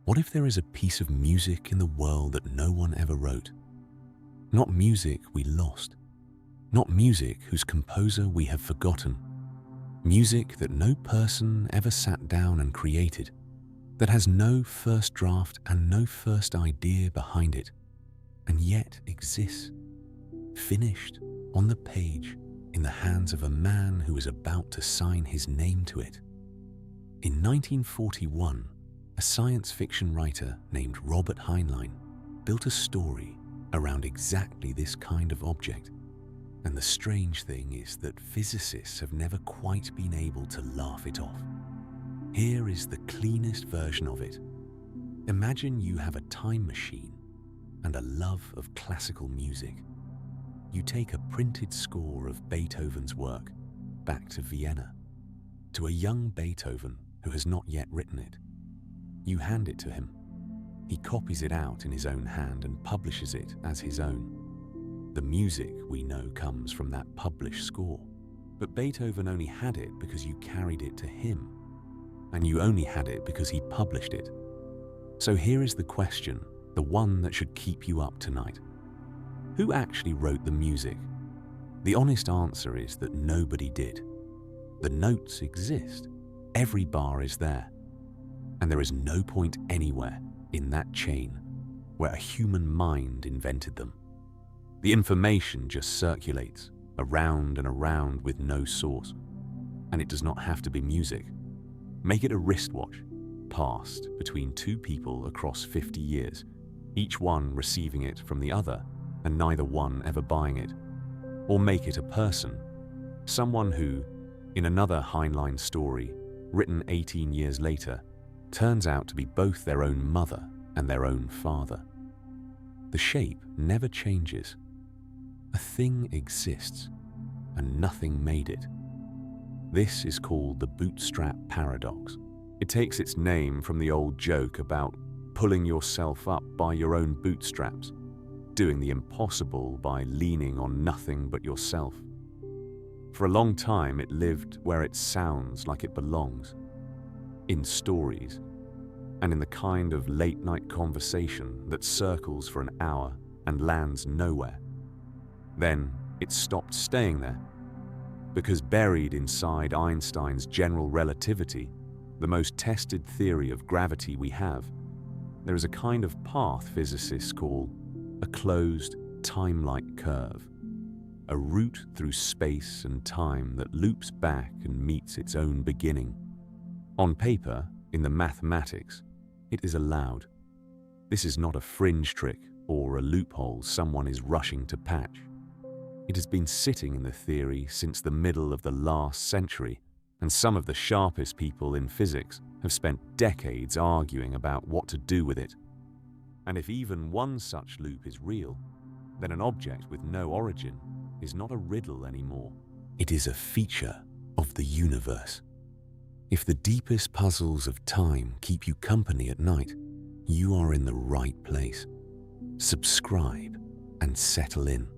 What if there is a piece of music in the world that no one ever wrote? Not music we lost. Not music whose composer we have forgotten. Music that no person ever sat down and created, that has no first draft and no first idea behind it, and yet exists, finished on the page in the hands of a man who is about to sign his name to it. In 1941, a science fiction writer named Robert Heinlein built a story around exactly this kind of object. And the strange thing is that physicists have never quite been able to laugh it off. Here is the cleanest version of it. Imagine you have a time machine and a love of classical music. You take a printed score of Beethoven's work back to Vienna, to a young Beethoven who has not yet written it. You hand it to him. He copies it out in his own hand and publishes it as his own. The music, we know, comes from that published score. But Beethoven only had it because you carried it to him. And you only had it because he published it. So here is the question, the one that should keep you up tonight. Who actually wrote the music? The honest answer is that nobody did. The notes exist. Every bar is there. And there is no point anywhere in that chain where a human mind invented them. The information just circulates around and around with no source. And it does not have to be music. Make it a wristwatch, passed between two people across 50 years, each one receiving it from the other and neither one ever buying it. Or make it a person, someone who, in another Heinlein story, written 18 years later, turns out to be both their own mother and their own father. The shape never changes. A thing exists, and nothing made it. This is called the Bootstrap paradox. It takes its name from the old joke about pulling yourself up by your own bootstraps, doing the impossible by leaning on nothing but yourself. For a long time, it lived where it sounds like it belongs, in stories, and in the kind of late-night conversation that circles for an hour and lands nowhere. Then it stopped staying there, because buried inside Einstein's general relativity, the most tested theory of gravity we have, there is a kind of path physicists call a closed, time-like curve, a route through space and time that loops back and meets its own beginning. On paper, in the mathematics, it is allowed. This is not a fringe trick or a loophole someone is rushing to patch. It has been sitting in the theory since the middle of the last century, and some of the sharpest people in physics have spent decades arguing about what to do with it. And if even one such loop is real, then an object with no origin is not a riddle anymore. It is a feature of the universe. If the deepest puzzles of time keep you company at night, you are in the right place. Subscribe and settle in.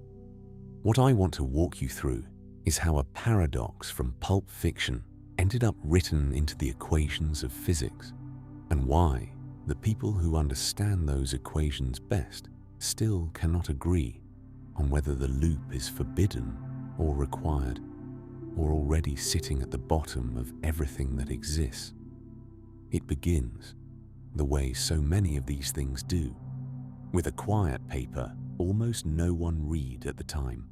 What I want to walk you through is how a paradox from pulp fiction ended up written into the equations of physics, and why the people who understand those equations best still cannot agree on whether the loop is forbidden or required, or already sitting at the bottom of everything that exists. It begins, the way so many of these things do, with a quiet paper almost no one read at the time.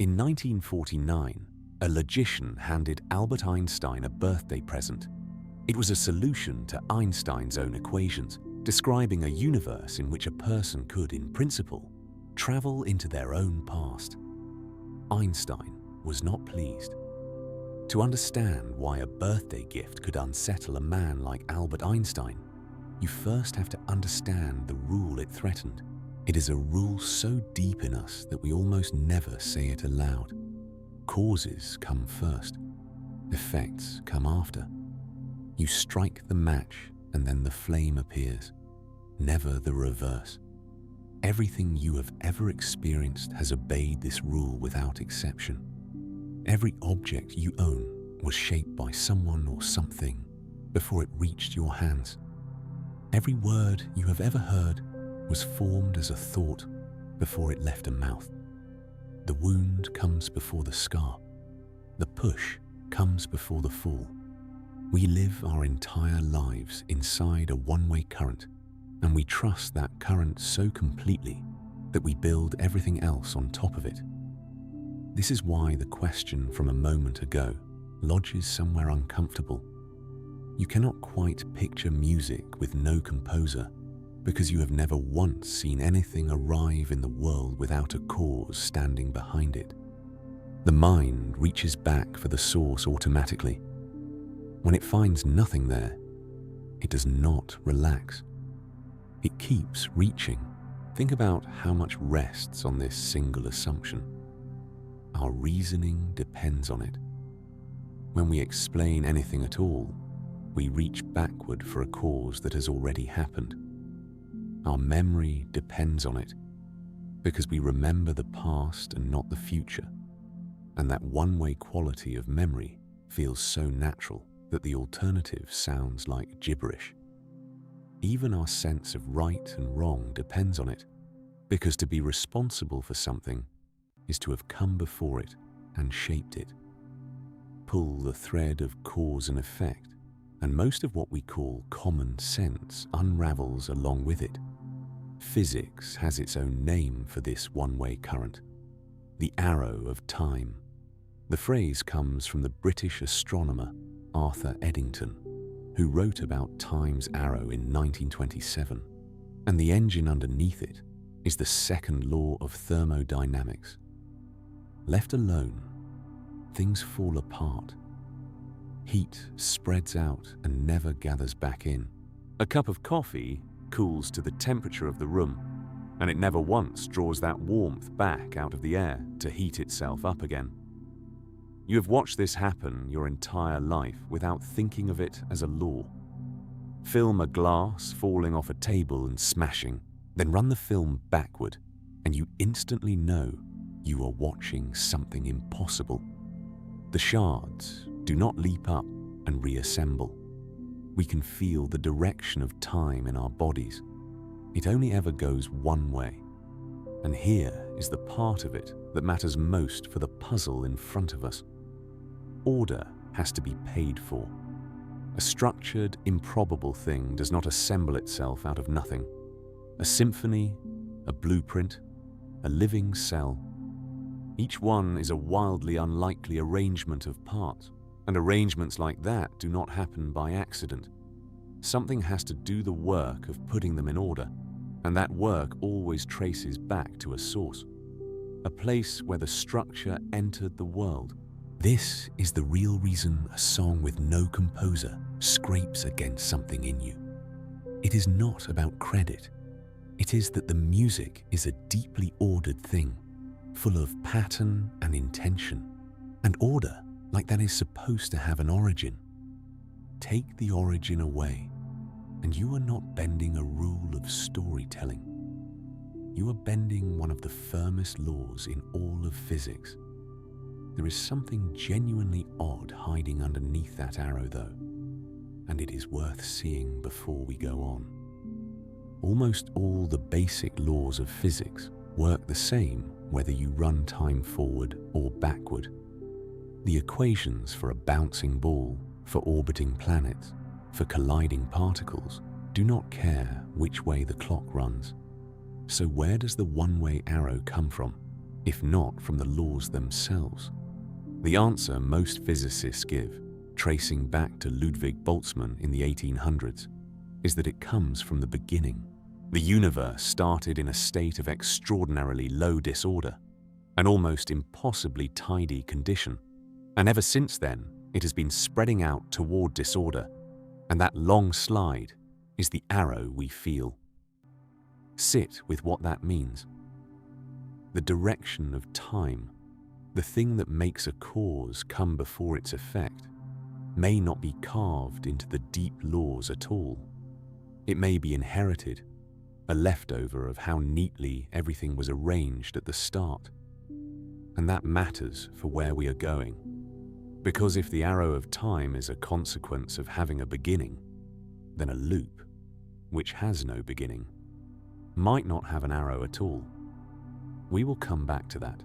In 1949, a logician handed Albert Einstein a birthday present. It was a solution to Einstein's own equations, describing a universe in which a person could, in principle, travel into their own past. Einstein was not pleased. To understand why a birthday gift could unsettle a man like Albert Einstein, you first have to understand the rule it threatened. It is a rule so deep in us that we almost never say it aloud. Causes come first, effects come after. You strike the match and then the flame appears, never the reverse. Everything you have ever experienced has obeyed this rule without exception. Every object you own was shaped by someone or something before it reached your hands. Every word you have ever heard was formed as a thought before it left a mouth. The wound comes before the scar. The push comes before the fall. We live our entire lives inside a one-way current, and we trust that current so completely that we build everything else on top of it. This is why the question from a moment ago lodges somewhere uncomfortable. You cannot quite picture music with no composer because you have never once seen anything arrive in the world without a cause standing behind it. The mind reaches back for the source automatically. When it finds nothing there, it does not relax. It keeps reaching. Think about how much rests on this single assumption. Our reasoning depends on it. When we explain anything at all, we reach backward for a cause that has already happened. Our memory depends on it because we remember the past and not the future. And that one-way quality of memory feels so natural that the alternative sounds like gibberish. Even our sense of right and wrong depends on it, because to be responsible for something is to have come before it and shaped it. Pull the thread of cause and effect, and most of what we call common sense unravels along with it. Physics has its own name for this one-way current, the arrow of time. The phrase comes from the British astronomer Arthur Eddington, who wrote about time's arrow in 1927, and the engine underneath it is the second law of thermodynamics. Left alone, things fall apart. Heat spreads out and never gathers back in. A cup of coffee cools to the temperature of the room, and it never once draws that warmth back out of the air to heat itself up again. You have watched this happen your entire life without thinking of it as a law. Film a glass falling off a table and smashing, then run the film backward, and you instantly know you are watching something impossible. The shards do not leap up and reassemble. We can feel the direction of time in our bodies. It only ever goes one way. And here is the part of it that matters most for the puzzle in front of us. Order has to be paid for. A structured, improbable thing does not assemble itself out of nothing. A symphony, a blueprint, a living cell. Each one is a wildly unlikely arrangement of parts, and arrangements like that do not happen by accident. Something has to do the work of putting them in order, and that work always traces back to a source, a place where the structure entered the world. This is the real reason a song with no composer scrapes against something in you. It is not about credit. It is that the music is a deeply ordered thing, full of pattern and intention, and order like that is supposed to have an origin. Take the origin away, and you are not bending a rule of storytelling. You are bending one of the firmest laws in all of physics. There is something genuinely odd hiding underneath that arrow, though, and it is worth seeing before we go on. Almost all the basic laws of physics work the same whether you run time forward or backward. The equations for a bouncing ball, for orbiting planets, for colliding particles do not care which way the clock runs. So where does the one-way arrow come from, if not from the laws themselves? The answer most physicists give, tracing back to Ludwig Boltzmann in the 1800s, is that it comes from the beginning. The universe started in a state of extraordinarily low disorder, an almost impossibly tidy condition, and ever since then it has been spreading out toward disorder, and that long slide is the arrow we feel. Sit with what that means. The direction of time, the thing that makes a cause come before its effect, may not be carved into the deep laws at all. It may be inherited, a leftover of how neatly everything was arranged at the start. And that matters for where we are going. Because if the arrow of time is a consequence of having a beginning, then a loop which has no beginning, might not have an arrow at all. We will come back to that.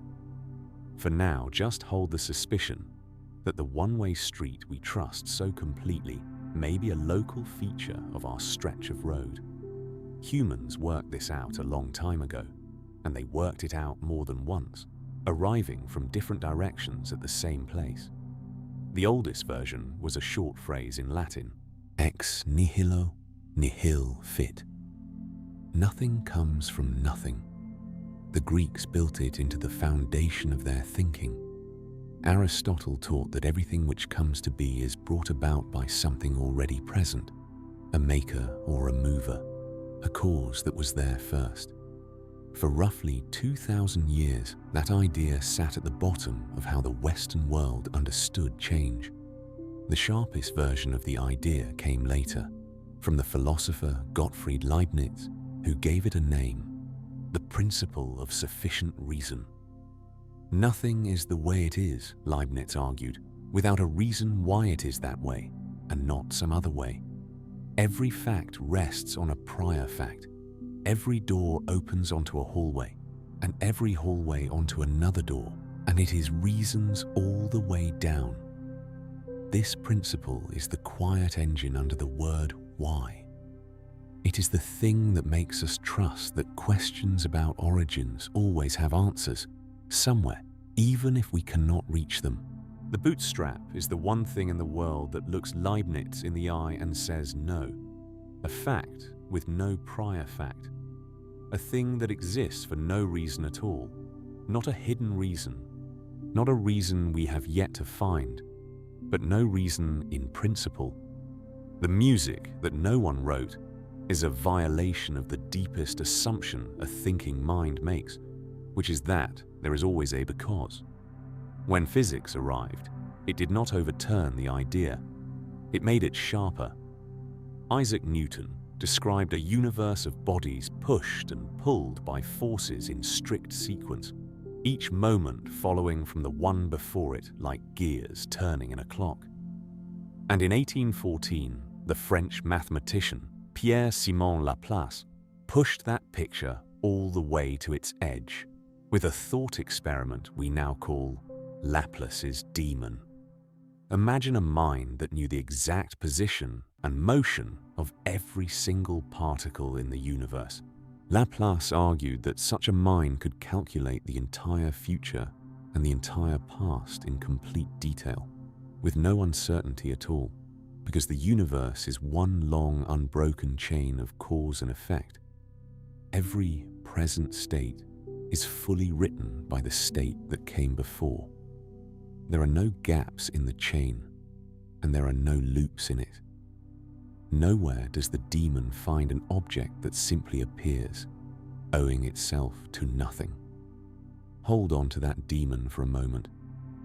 For now, just hold the suspicion that the one-way street we trust so completely may be a local feature of our stretch of road. Humans worked this out a long time ago, and they worked it out more than once, arriving from different directions at the same place. The oldest version was a short phrase in Latin, ex nihilo nihil fit. Nothing comes from nothing. The Greeks built it into the foundation of their thinking. Aristotle taught that everything which comes to be is brought about by something already present, a maker or a mover, a cause that was there first. For roughly 2,000 years, that idea sat at the bottom of how the Western world understood change. The sharpest version of the idea came later, from the philosopher Gottfried Leibniz, who gave it a name, the principle of sufficient reason. Nothing is the way it is, Leibniz argued, without a reason why it is that way, and not some other way. Every fact rests on a prior fact. Every door opens onto a hallway, and every hallway onto another door, and it is reasons all the way down. This principle is the quiet engine under the word why. It is the thing that makes us trust that questions about origins always have answers, somewhere, even if we cannot reach them. The bootstrap is the one thing in the world that looks Leibniz in the eye and says no. A fact with no prior fact. A thing that exists for no reason at all. Not a hidden reason. Not a reason we have yet to find, but no reason in principle. The music that no one wrote is a violation of the deepest assumption a thinking mind makes, which is that there is always a because. When physics arrived, it did not overturn the idea. It made it sharper. Isaac Newton described a universe of bodies pushed and pulled by forces in strict sequence, each moment following from the one before it like gears turning in a clock. And in 1814, the French mathematician Pierre-Simon Laplace pushed that picture all the way to its edge with a thought experiment we now call Laplace's demon. Imagine a mind that knew the exact position and motion of every single particle in the universe. Laplace argued that such a mind could calculate the entire future and the entire past in complete detail, with no uncertainty at all, because the universe is one long, unbroken chain of cause and effect. Every present state is fully written by the state that came before. There are no gaps in the chain, and there are no loops in it. Nowhere does the demon find an object that simply appears, owing itself to nothing. Hold on to that demon for a moment,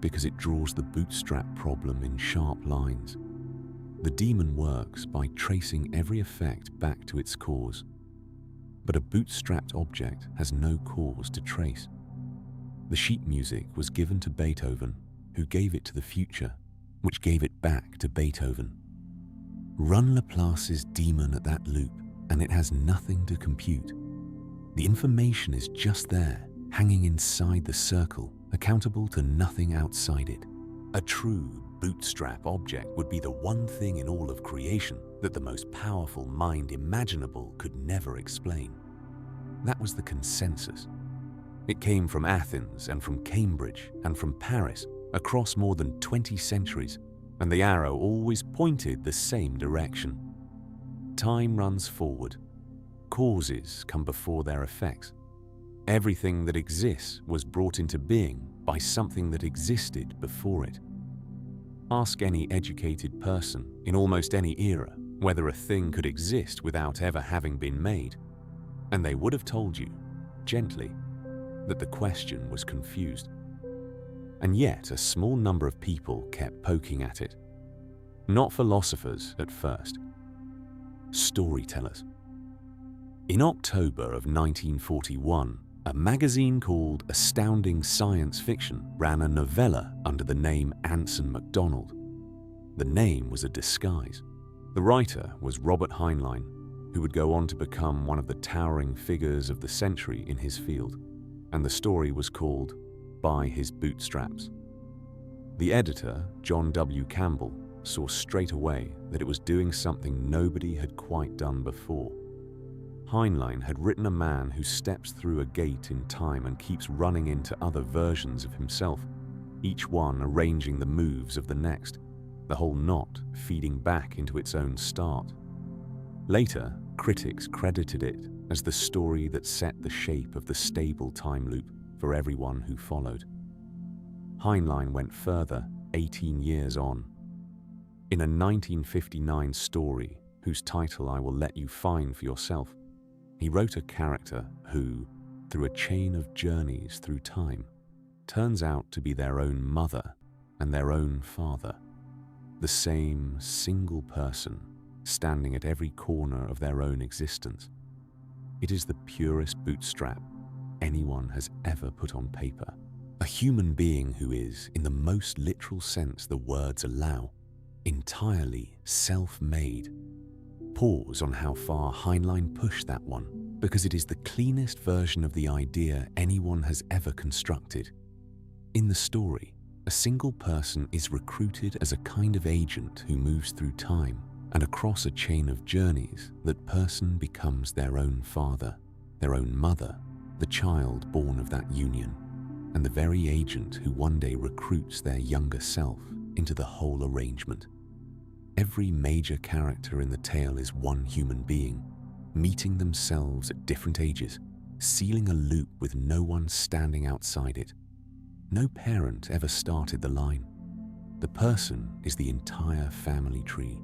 because it draws the bootstrap problem in sharp lines. The demon works by tracing every effect back to its cause, but a bootstrapped object has no cause to trace. The sheet music was given to Beethoven, who gave it to the future, which gave it back to Beethoven. Run Laplace's demon at that loop, and it has nothing to compute. The information is just there, hanging inside the circle, accountable to nothing outside it. A true bootstrap object would be the one thing in all of creation that the most powerful mind imaginable could never explain. That was the consensus. It came from Athens and from Cambridge and from Paris across more than 20 centuries, and the arrow always pointed the same direction. Time runs forward. Causes come before their effects. Everything that exists was brought into being by something that existed before it. Ask any educated person in almost any era whether a thing could exist without ever having been made, and they would have told you, gently, that the question was confused. And yet a small number of people kept poking at it. Not philosophers at first. Storytellers. In October of 1941, a magazine called Astounding Science Fiction ran a novella under the name Anson MacDonald. The name was a disguise. The writer was Robert Heinlein, who would go on to become one of the towering figures of the century in his field, and the story was called By His Bootstraps. The editor, John W. Campbell, saw straight away that it was doing something nobody had quite done before. Heinlein had written a man who steps through a gate in time and keeps running into other versions of himself, each one arranging the moves of the next, the whole knot feeding back into its own start. Later, critics credited it as the story that set the shape of the stable time loop for everyone who followed. Heinlein went further 18 years on. In a 1959 story, whose title I will let you find for yourself, he wrote a character who, through a chain of journeys through time, turns out to be their own mother and their own father, the same single person standing at every corner of their own existence. It is the purest bootstrap anyone has ever put on paper. A human being who is, in the most literal sense the words allow, entirely self-made. Pause on how far Heinlein pushed that one, because it is the cleanest version of the idea anyone has ever constructed. In the story, a single person is recruited as a kind of agent who moves through time, and across a chain of journeys, that person becomes their own father, their own mother, the child born of that union, and the very agent who one day recruits their younger self into the whole arrangement. Every major character in the tale is one human being, meeting themselves at different ages, sealing a loop with no one standing outside it. No parent ever started the line. The person is the entire family tree,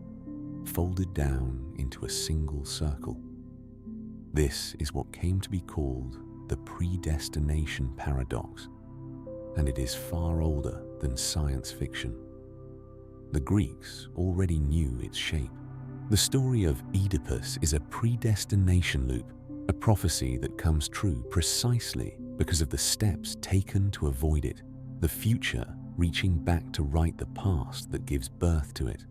folded down into a single circle. This is what came to be called the predestination paradox, and it is far older than science fiction. The Greeks already knew its shape. The story of Oedipus is a predestination loop, a prophecy that comes true precisely because of the steps taken to avoid it, the future reaching back to right the past that gives birth to it.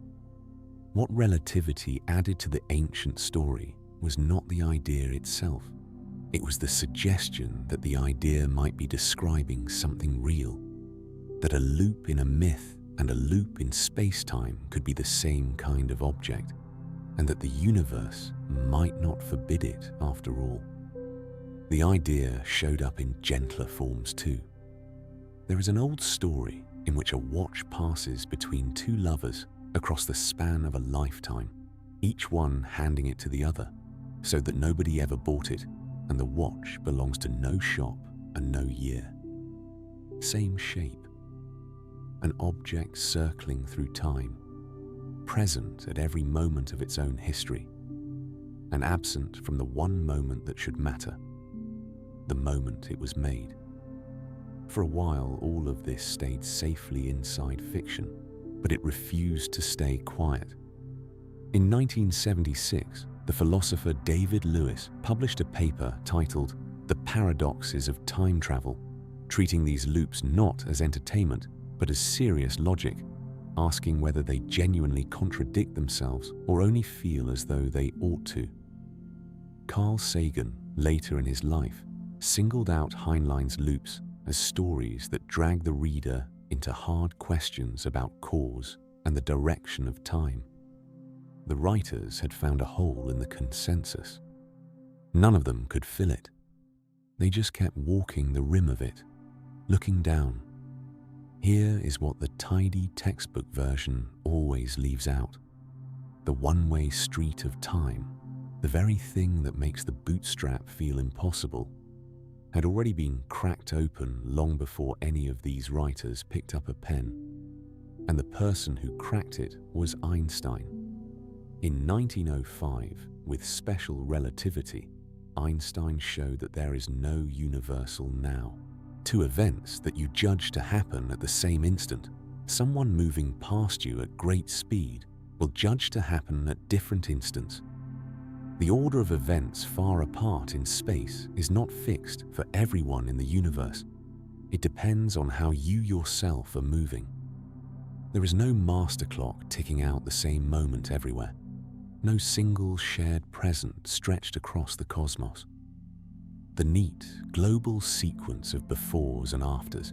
What Relativity added to the ancient story was not the idea itself. It was the suggestion that the idea might be describing something real, that a loop in a myth and a loop in space-time could be the same kind of object, and that the universe might not forbid it after all. The idea showed up in gentler forms too. There is an old story in which a watch passes between two lovers across the span of a lifetime, each one handing it to the other, so that nobody ever bought it, and the watch belongs to no shop and no year. Same shape. An object circling through time, present at every moment of its own history, and absent from the one moment that should matter, the moment it was made. For a while, all of this stayed safely inside fiction, but it refused to stay quiet. In 1976, the philosopher David Lewis published a paper titled The Paradoxes of Time Travel, treating these loops not as entertainment, but as serious logic, asking whether they genuinely contradict themselves or only feel as though they ought to. Carl Sagan, later in his life, singled out Heinlein's loops as stories that drag the reader into hard questions about cause and the direction of time. The writers had found a hole in the consensus. None of them could fill it. They just kept walking the rim of it, looking down. Here is what the tidy textbook version always leaves out. The one-way street of time, the very thing that makes the bootstrap feel impossible, had already been cracked open long before any of these writers picked up a pen. And the person who cracked it was Einstein. In 1905, with special relativity, Einstein showed that there is no universal now. Two events that you judge to happen at the same instant, someone moving past you at great speed, will judge to happen at different instants. The order of events far apart in space is not fixed for everyone in the universe. It depends on how you yourself are moving. There is no master clock ticking out the same moment everywhere. no single shared present stretched across the cosmos. The neat, global sequence of befores and afters,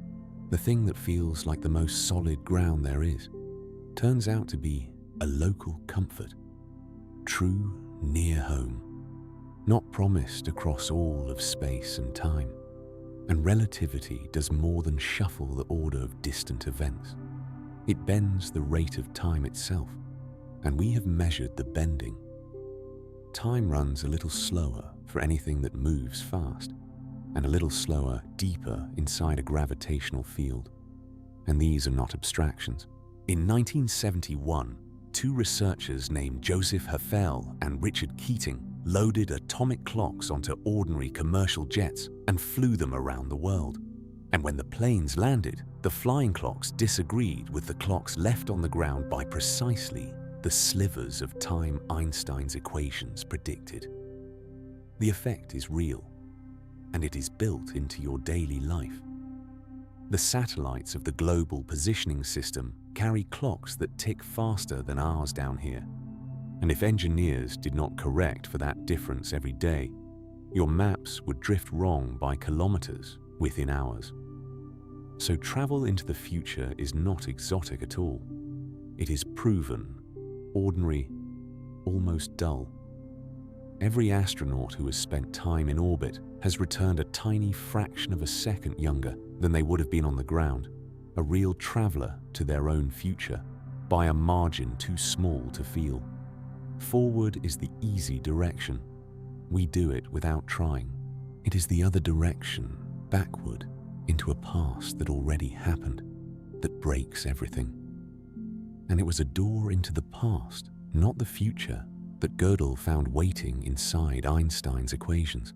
the thing that feels like the most solid ground there is, turns out to be a local comfort, true near home, not promised across all of space and time. And relativity does more than shuffle the order of distant events. It bends the rate of time itself, and we have measured the bending. Time runs a little slower for anything that moves fast, and a little slower deeper inside a gravitational field. And these are not abstractions. In 1971, two researchers named Joseph Heffel and Richard Keating loaded atomic clocks onto ordinary commercial jets and flew them around the world. And when the planes landed, the flying clocks disagreed with the clocks left on the ground by precisely the slivers of time Einstein's equations predicted. The effect is real, and it is built into your daily life. The satellites of the global positioning system carry clocks that tick faster than ours down here. And if engineers did not correct for that difference every day, your maps would drift wrong by kilometers within hours. So travel into the future is not exotic at all. It is proven, ordinary, almost dull. Every astronaut who has spent time in orbit has returned a tiny fraction of a second younger than they would have been on the ground, a real traveler to their own future, by a margin too small to feel. Forward is the easy direction. We do it without trying. It is the other direction, backward, into a past that already happened, that breaks everything. And it was a door into the past, not the future, that Gödel found waiting inside Einstein's equations.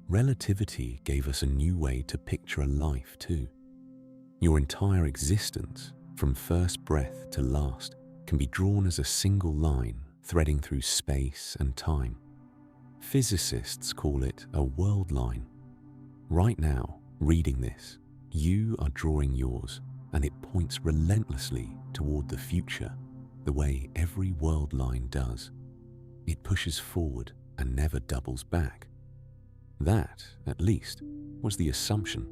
Relativity gave us a new way to picture a life too. Your entire existence, from first breath to last, can be drawn as a single line threading through space and time. Physicists call it a world line. Right now, reading this, you are drawing yours, and it points relentlessly toward the future, the way every world line does. It pushes forward and never doubles back. That, at least, was the assumption.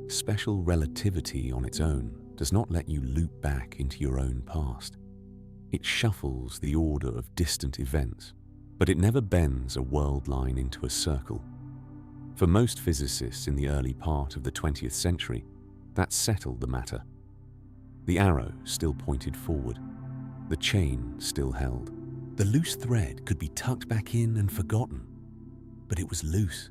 Special relativity on its own does not let you loop back into your own past. It shuffles the order of distant events, but it never bends a world line into a circle. For most physicists in the early part of the 20th century, that settled the matter. The arrow still pointed forward. The chain still held. The loose thread could be tucked back in and forgotten, but it was loose.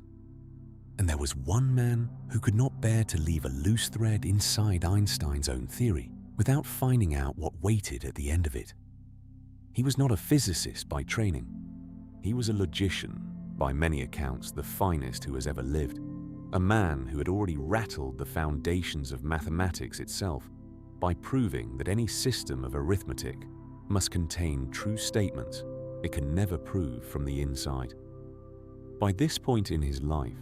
And there was one man who could not bear to leave a loose thread inside Einstein's own theory without finding out what waited at the end of it. He was not a physicist by training. He was a logician, by many accounts the finest who has ever lived, a man who had already rattled the foundations of mathematics itself by proving that any system of arithmetic must contain true statements it can never prove from the inside. By this point in his life,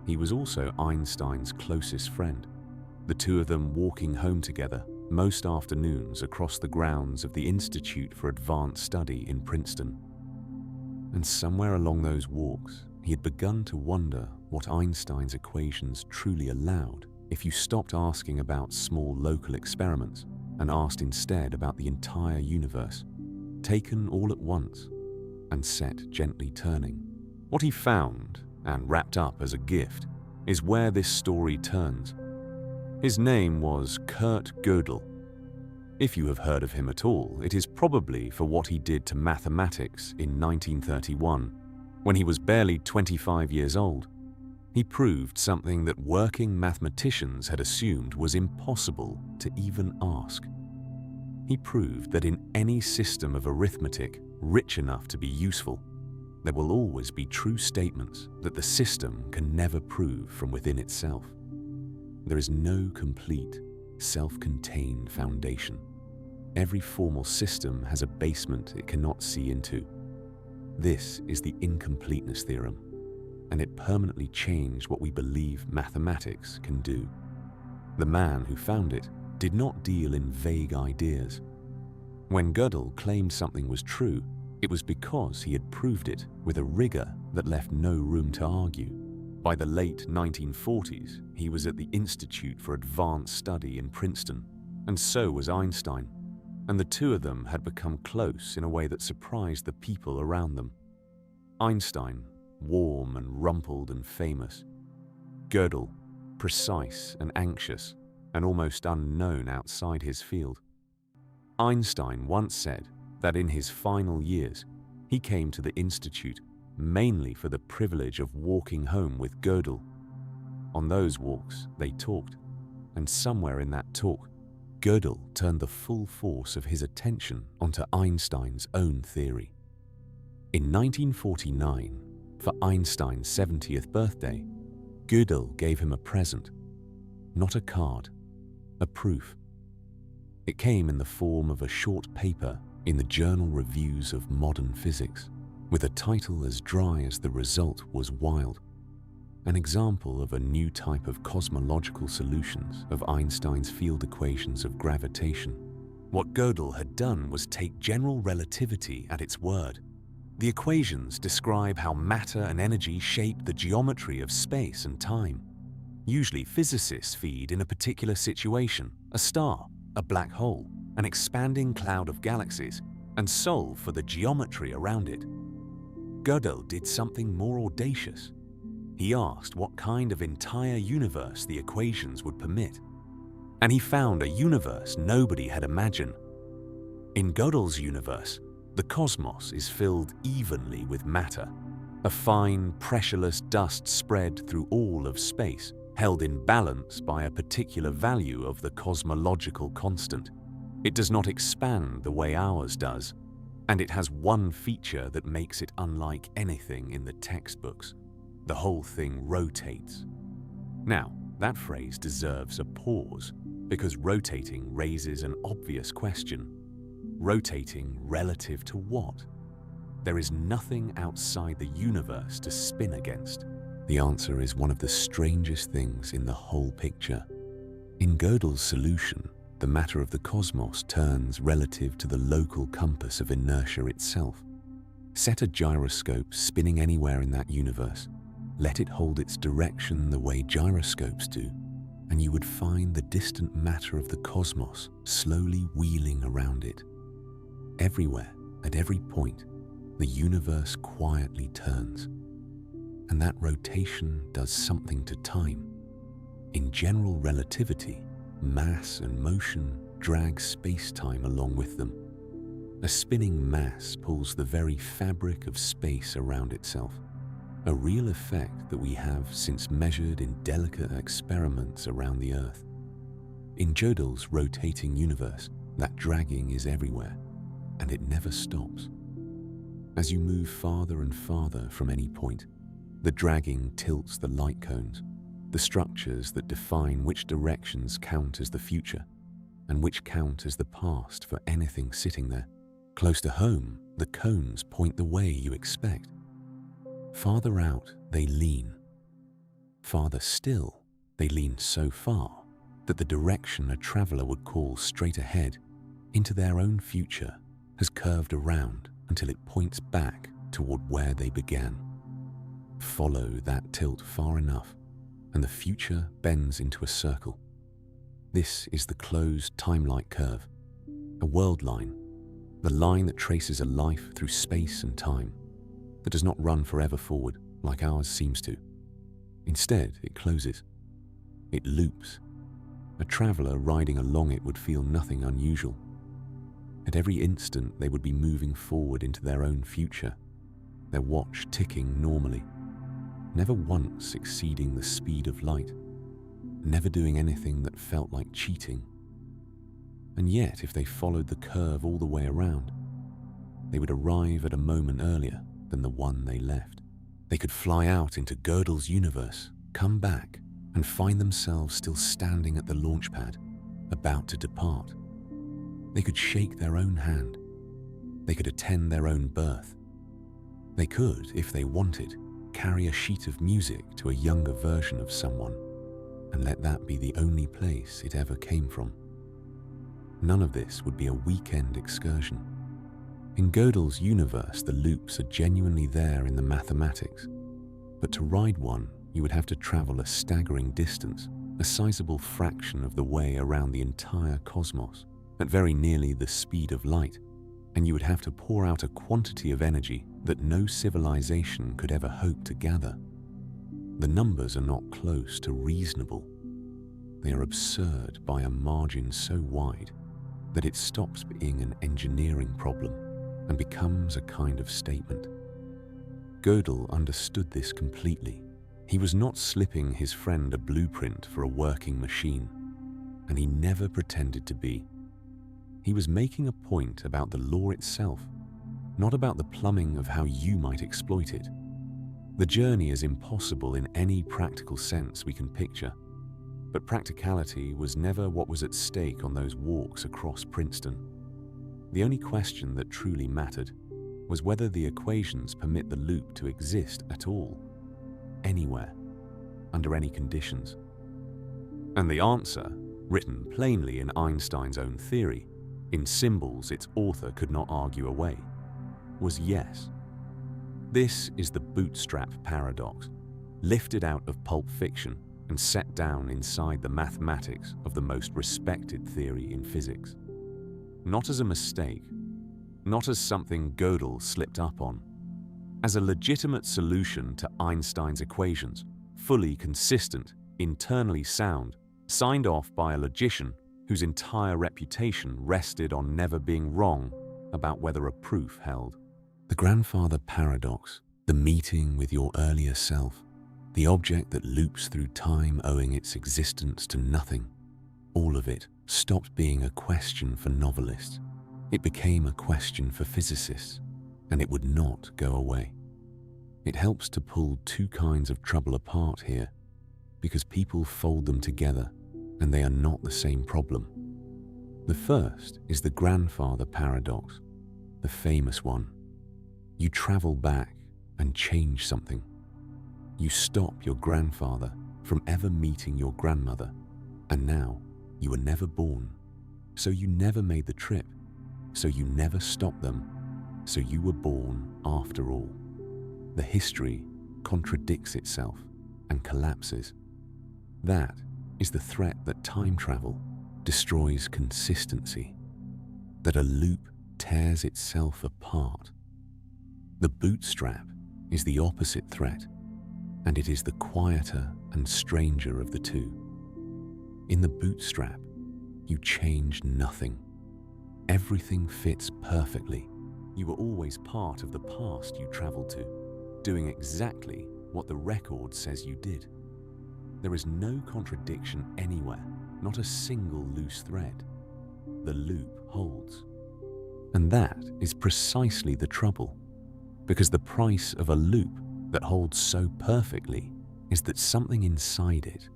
he was also Einstein's closest friend, the two of them walking home together most afternoons across the grounds of the Institute for Advanced Study in Princeton. And somewhere along those walks, he had begun to wonder what Einstein's equations truly allowed if you stopped asking about small local experiments and asked instead about the entire universe, taken all at once and set gently turning. What he found, and wrapped up as a gift, is where this story turns. His name was Kurt Gödel. If you have heard of him at all, it is probably for what he did to mathematics in 1931, when he was barely 25 years old. He proved something that working mathematicians had assumed was impossible to even ask. He proved that in any system of arithmetic rich enough to be useful, there will always be true statements that the system can never prove from within itself. There is no complete, self-contained foundation. Every formal system has a basement it cannot see into. This is the incompleteness theorem, and it permanently changed what we believe mathematics can do. The man who found it did not deal in vague ideas. When Gödel claimed something was true, It was because he had proved it with a rigor that left no room to argue. By the late 1940s, he was at the Institute for Advanced Study in Princeton, and so was Einstein, and the two of them had become close in a way that surprised the people around them. Einstein, warm and rumpled and famous. Gödel, precise and anxious, and almost unknown outside his field. Einstein once said that in his final years, he came to the Institute mainly for the privilege of walking home with Gödel. On those walks, they talked, and somewhere in that talk, Gödel turned the full force of his attention onto Einstein's own theory. In 1949, for Einstein's 70th birthday, Gödel gave him a present, not a card, a proof. It came in the form of a short paper in the Journal Reviews of Modern Physics, with a title as dry as the result was wild, an example of a new type of cosmological solutions of Einstein's field equations of gravitation. What Gödel had done was take general relativity at its word. The equations describe how matter and energy shape the geometry of space and time. Usually physicists feed in a particular situation, a star, a black hole, an expanding cloud of galaxies, and solve for the geometry around it. Gödel did something more audacious. He asked what kind of entire universe the equations would permit, and he found a universe nobody had imagined. In Gödel's universe, the cosmos is filled evenly with matter, a fine, pressureless dust spread through all of space, held in balance by a particular value of the cosmological constant. It does not expand the way ours does, and it has one feature that makes it unlike anything in the textbooks. The whole thing rotates. Now, that phrase deserves a pause, because rotating raises an obvious question. Rotating relative to what? There is nothing outside the universe to spin against. The answer is one of the strangest things in the whole picture. In Gödel's solution, the matter of the cosmos turns relative to the local compass of inertia itself. Set a gyroscope spinning anywhere in that universe. Let it hold its direction the way gyroscopes do, and you would find the distant matter of the cosmos slowly wheeling around it. Everywhere, at every point, the universe quietly turns. And that rotation does something to time. In general relativity, mass and motion drag space-time along with them. A spinning mass pulls the very fabric of space around itself, a real effect that we have since measured in delicate experiments around the Earth. In Gödel's rotating universe, that dragging is everywhere, and it never stops. As you move farther and farther from any point, the dragging tilts the light cones, the structures that define which directions count as the future and which count as the past for anything sitting there. Close to home, the cones point the way you expect. Farther out, they lean. Farther still, they lean so far that the direction a traveler would call straight ahead into their own future has curved around until it points back toward where they began. Follow that tilt far enough, and the future bends into a circle. This is the closed Timelike curve, a world line, the line that traces a life through space and time, that does not run forever forward like ours seems to. Instead, it closes. It loops. A traveler riding along it would feel nothing unusual. At every instant, they would be moving forward into their own future, their watch ticking normally, never once exceeding the speed of light, never doing anything that felt like cheating. And yet, if they followed the curve all the way around, they would arrive at a moment earlier than the one they left. They could fly out into Gödel's universe, come back, and find themselves still standing at the launch pad, about to depart. They could shake their own hand. They could attend their own birth. They could, if they wanted, carry a sheet of music to a younger version of someone and let that be the only place it ever came from. None of this would be a weekend excursion. In Gödel's universe, the loops are genuinely there in the mathematics, but to ride one, you would have to travel a staggering distance, a sizable fraction of the way around the entire cosmos, at very nearly the speed of light, and you would have to pour out a quantity of energy that no civilization could ever hope to gather. The numbers are not close to reasonable. They are absurd by a margin so wide that it stops being an engineering problem and becomes a kind of statement. Gödel understood this completely. He was not slipping his friend a blueprint for a working machine, and he never pretended to be. He was making a point about the law itself, not about the plumbing of how you might exploit it. The journey is impossible in any practical sense we can picture, but practicality was never what was at stake on those walks across Princeton. The only question that truly mattered was whether the equations permit the loop to exist at all, anywhere, under any conditions. And the answer, written plainly in Einstein's own theory, in symbols its author could not argue away, was yes. This is the Bootstrap paradox, lifted out of pulp fiction and set down inside the mathematics of the most respected theory in physics. Not as a mistake, not as something Gödel slipped up on, as a legitimate solution to Einstein's equations, fully consistent, internally sound, signed off by a logician whose entire reputation rested on never being wrong about whether a proof held. The grandfather paradox, the meeting with your earlier self, the object that loops through time owing its existence to nothing, all of it stopped being a question for novelists. It became a question for physicists, and it would not go away. It helps to pull two kinds of trouble apart here, because people fold them together, and they are not the same problem. The first is the grandfather paradox, the famous one. You travel back and change something. You stop your grandfather from ever meeting your grandmother, and now you were never born, so you never made the trip, so you never stopped them, so you were born after all. The history contradicts itself and collapses. That is the threat that time travel destroys consistency, that a loop tears itself apart. The bootstrap is the opposite threat, and it is the quieter and stranger of the two. In the bootstrap, you change nothing. Everything fits perfectly. You were always part of the past you traveled to, doing exactly what the record says you did. There is no contradiction anywhere, not a single loose thread. The loop holds. And that is precisely the trouble, because the price of a loop that holds so perfectly is that something inside it,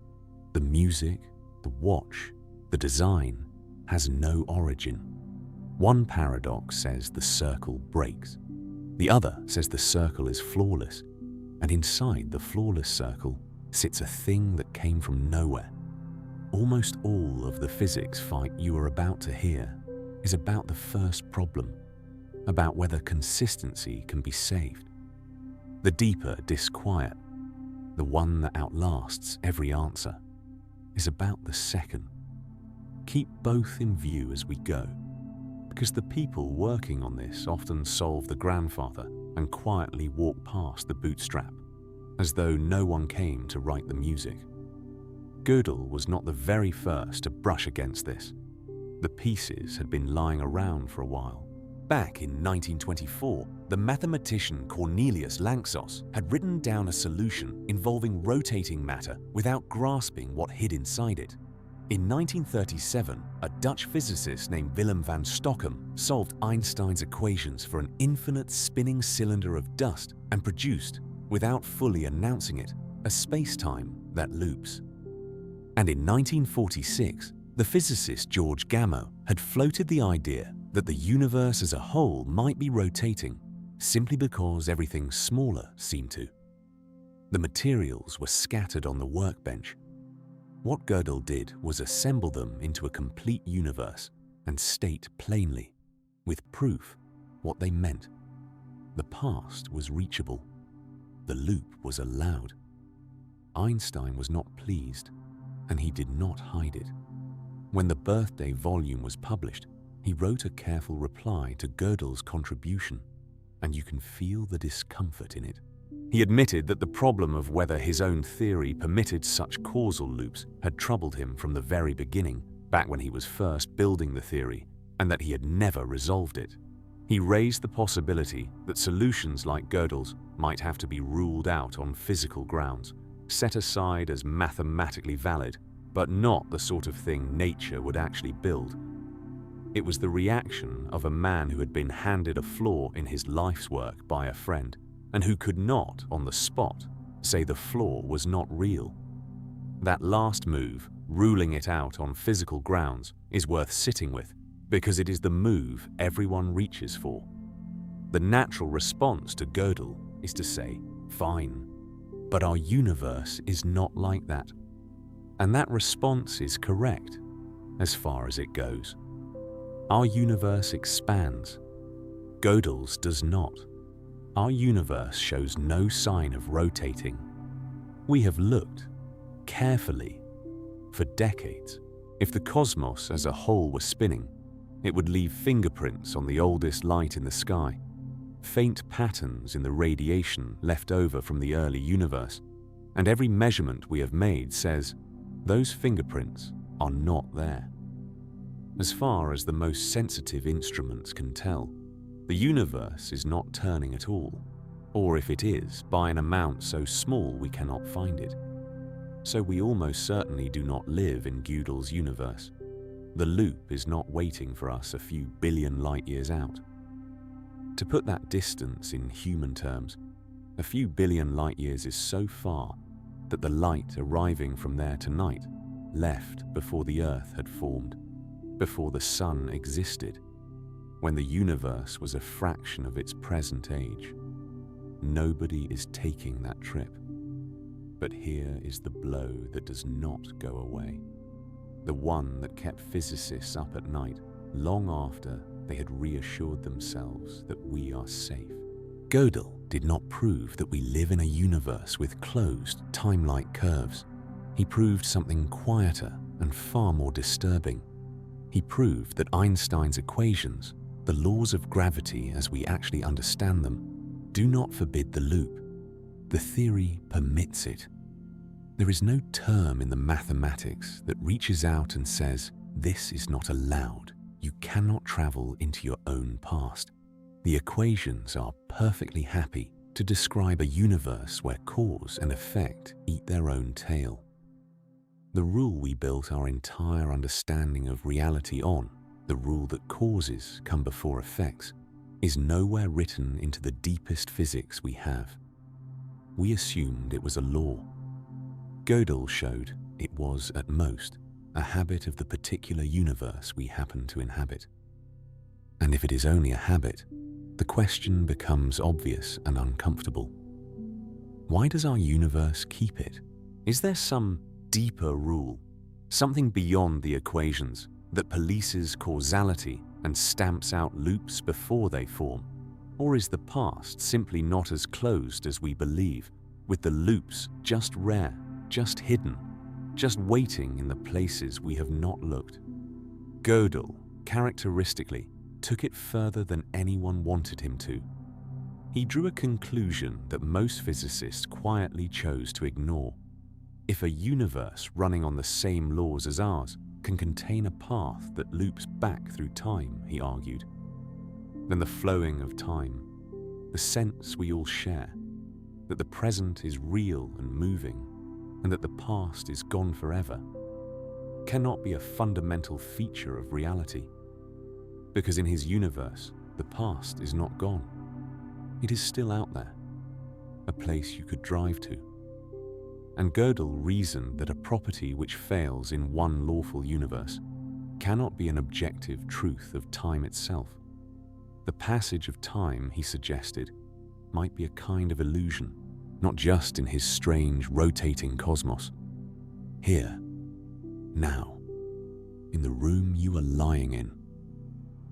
the music, the watch, the design, has no origin. One paradox says the circle breaks. The other says the circle is flawless, and inside the flawless circle sits a thing that came from nowhere. Almost all of the physics fight you are about to hear is about the first problem, about whether consistency can be saved. The deeper disquiet, the one that outlasts every answer, is about the second. Keep both in view as we go, because the people working on this often solve the grandfather and quietly walk past the bootstrap, as though no one came to write the music. Gödel was not the very first to brush against this. The pieces had been lying around for a while. Back in 1924, the mathematician Cornelius Lanczos had written down a solution involving rotating matter without grasping what hid inside it. In 1937, a Dutch physicist named Willem van Stockham solved Einstein's equations for an infinite spinning cylinder of dust and produced, without fully announcing it, a space-time that loops. And in 1946, the physicist George Gamow had floated the idea that the universe as a whole might be rotating simply because everything smaller seemed to. The materials were scattered on the workbench. What Gödel did was assemble them into a complete universe and state plainly, with proof, what they meant. The past was reachable. The loop was allowed. Einstein was not pleased, and he did not hide it. When the birthday volume was published, he wrote a careful reply to Gödel's contribution, and you can feel the discomfort in it. He admitted that the problem of whether his own theory permitted such causal loops had troubled him from the very beginning, back when he was first building the theory, and that he had never resolved it. He raised the possibility that solutions like Gödel's might have to be ruled out on physical grounds, set aside as mathematically valid, but not the sort of thing nature would actually build. It was the reaction of a man who had been handed a flaw in his life's work by a friend, and who could not, on the spot, say the flaw was not real. That last move, ruling it out on physical grounds, is worth sitting with, because it is the move everyone reaches for. The natural response to Gödel is to say, fine, but our universe is not like that. And that response is correct, as far as it goes. Our universe expands. Gödel's does not. Our universe shows no sign of rotating. We have looked, carefully, for decades. If the cosmos as a whole were spinning, it would leave fingerprints on the oldest light in the sky, faint patterns in the radiation left over from the early universe, and every measurement we have made says those fingerprints are not there. As far as the most sensitive instruments can tell, the universe is not turning at all, or if it is, by an amount so small we cannot find it. So we almost certainly do not live in Gödel's universe. The loop is not waiting for us a few billion light years out. To put that distance in human terms, a few billion light years is so far that the light arriving from there tonight left before the Earth had formed, before the Sun existed, when the universe was a fraction of its present age. Nobody is taking that trip. But here is the blow that does not go away. The one that kept physicists up at night long after they had reassured themselves that we are safe. Gödel did not prove that we live in a universe with closed, time-like curves. He proved something quieter and far more disturbing. He proved that Einstein's equations, the laws of gravity as we actually understand them, do not forbid the loop. The theory permits it. There is no term in the mathematics that reaches out and says, this is not allowed. You cannot travel into your own past. The equations are perfectly happy to describe a universe where cause and effect eat their own tail. The rule we built our entire understanding of reality on, the rule that causes come before effects, is nowhere written into the deepest physics we have. We assumed it was a law. Gödel showed it was, at most, a habit of the particular universe we happen to inhabit. And if it is only a habit, the question becomes obvious and uncomfortable. Why does our universe keep it? Is there some deeper rule, something beyond the equations, that polices causality and stamps out loops before they form? Or is the past simply not as closed as we believe, with the loops just rare, just hidden, just waiting in the places we have not looked? Gödel, characteristically, took it further than anyone wanted him to. He drew a conclusion that most physicists quietly chose to ignore. If a universe running on the same laws as ours can contain a path that loops back through time, he argued, then the flowing of time, the sense we all share, that the present is real and moving, and that the past is gone forever, cannot be a fundamental feature of reality. Because in his universe, the past is not gone. It is still out there, a place you could drive to. And Gödel reasoned that a property which fails in one lawful universe cannot be an objective truth of time itself. The passage of time, he suggested, might be a kind of illusion, not just in his strange, rotating cosmos. Here, now, in the room you are lying in,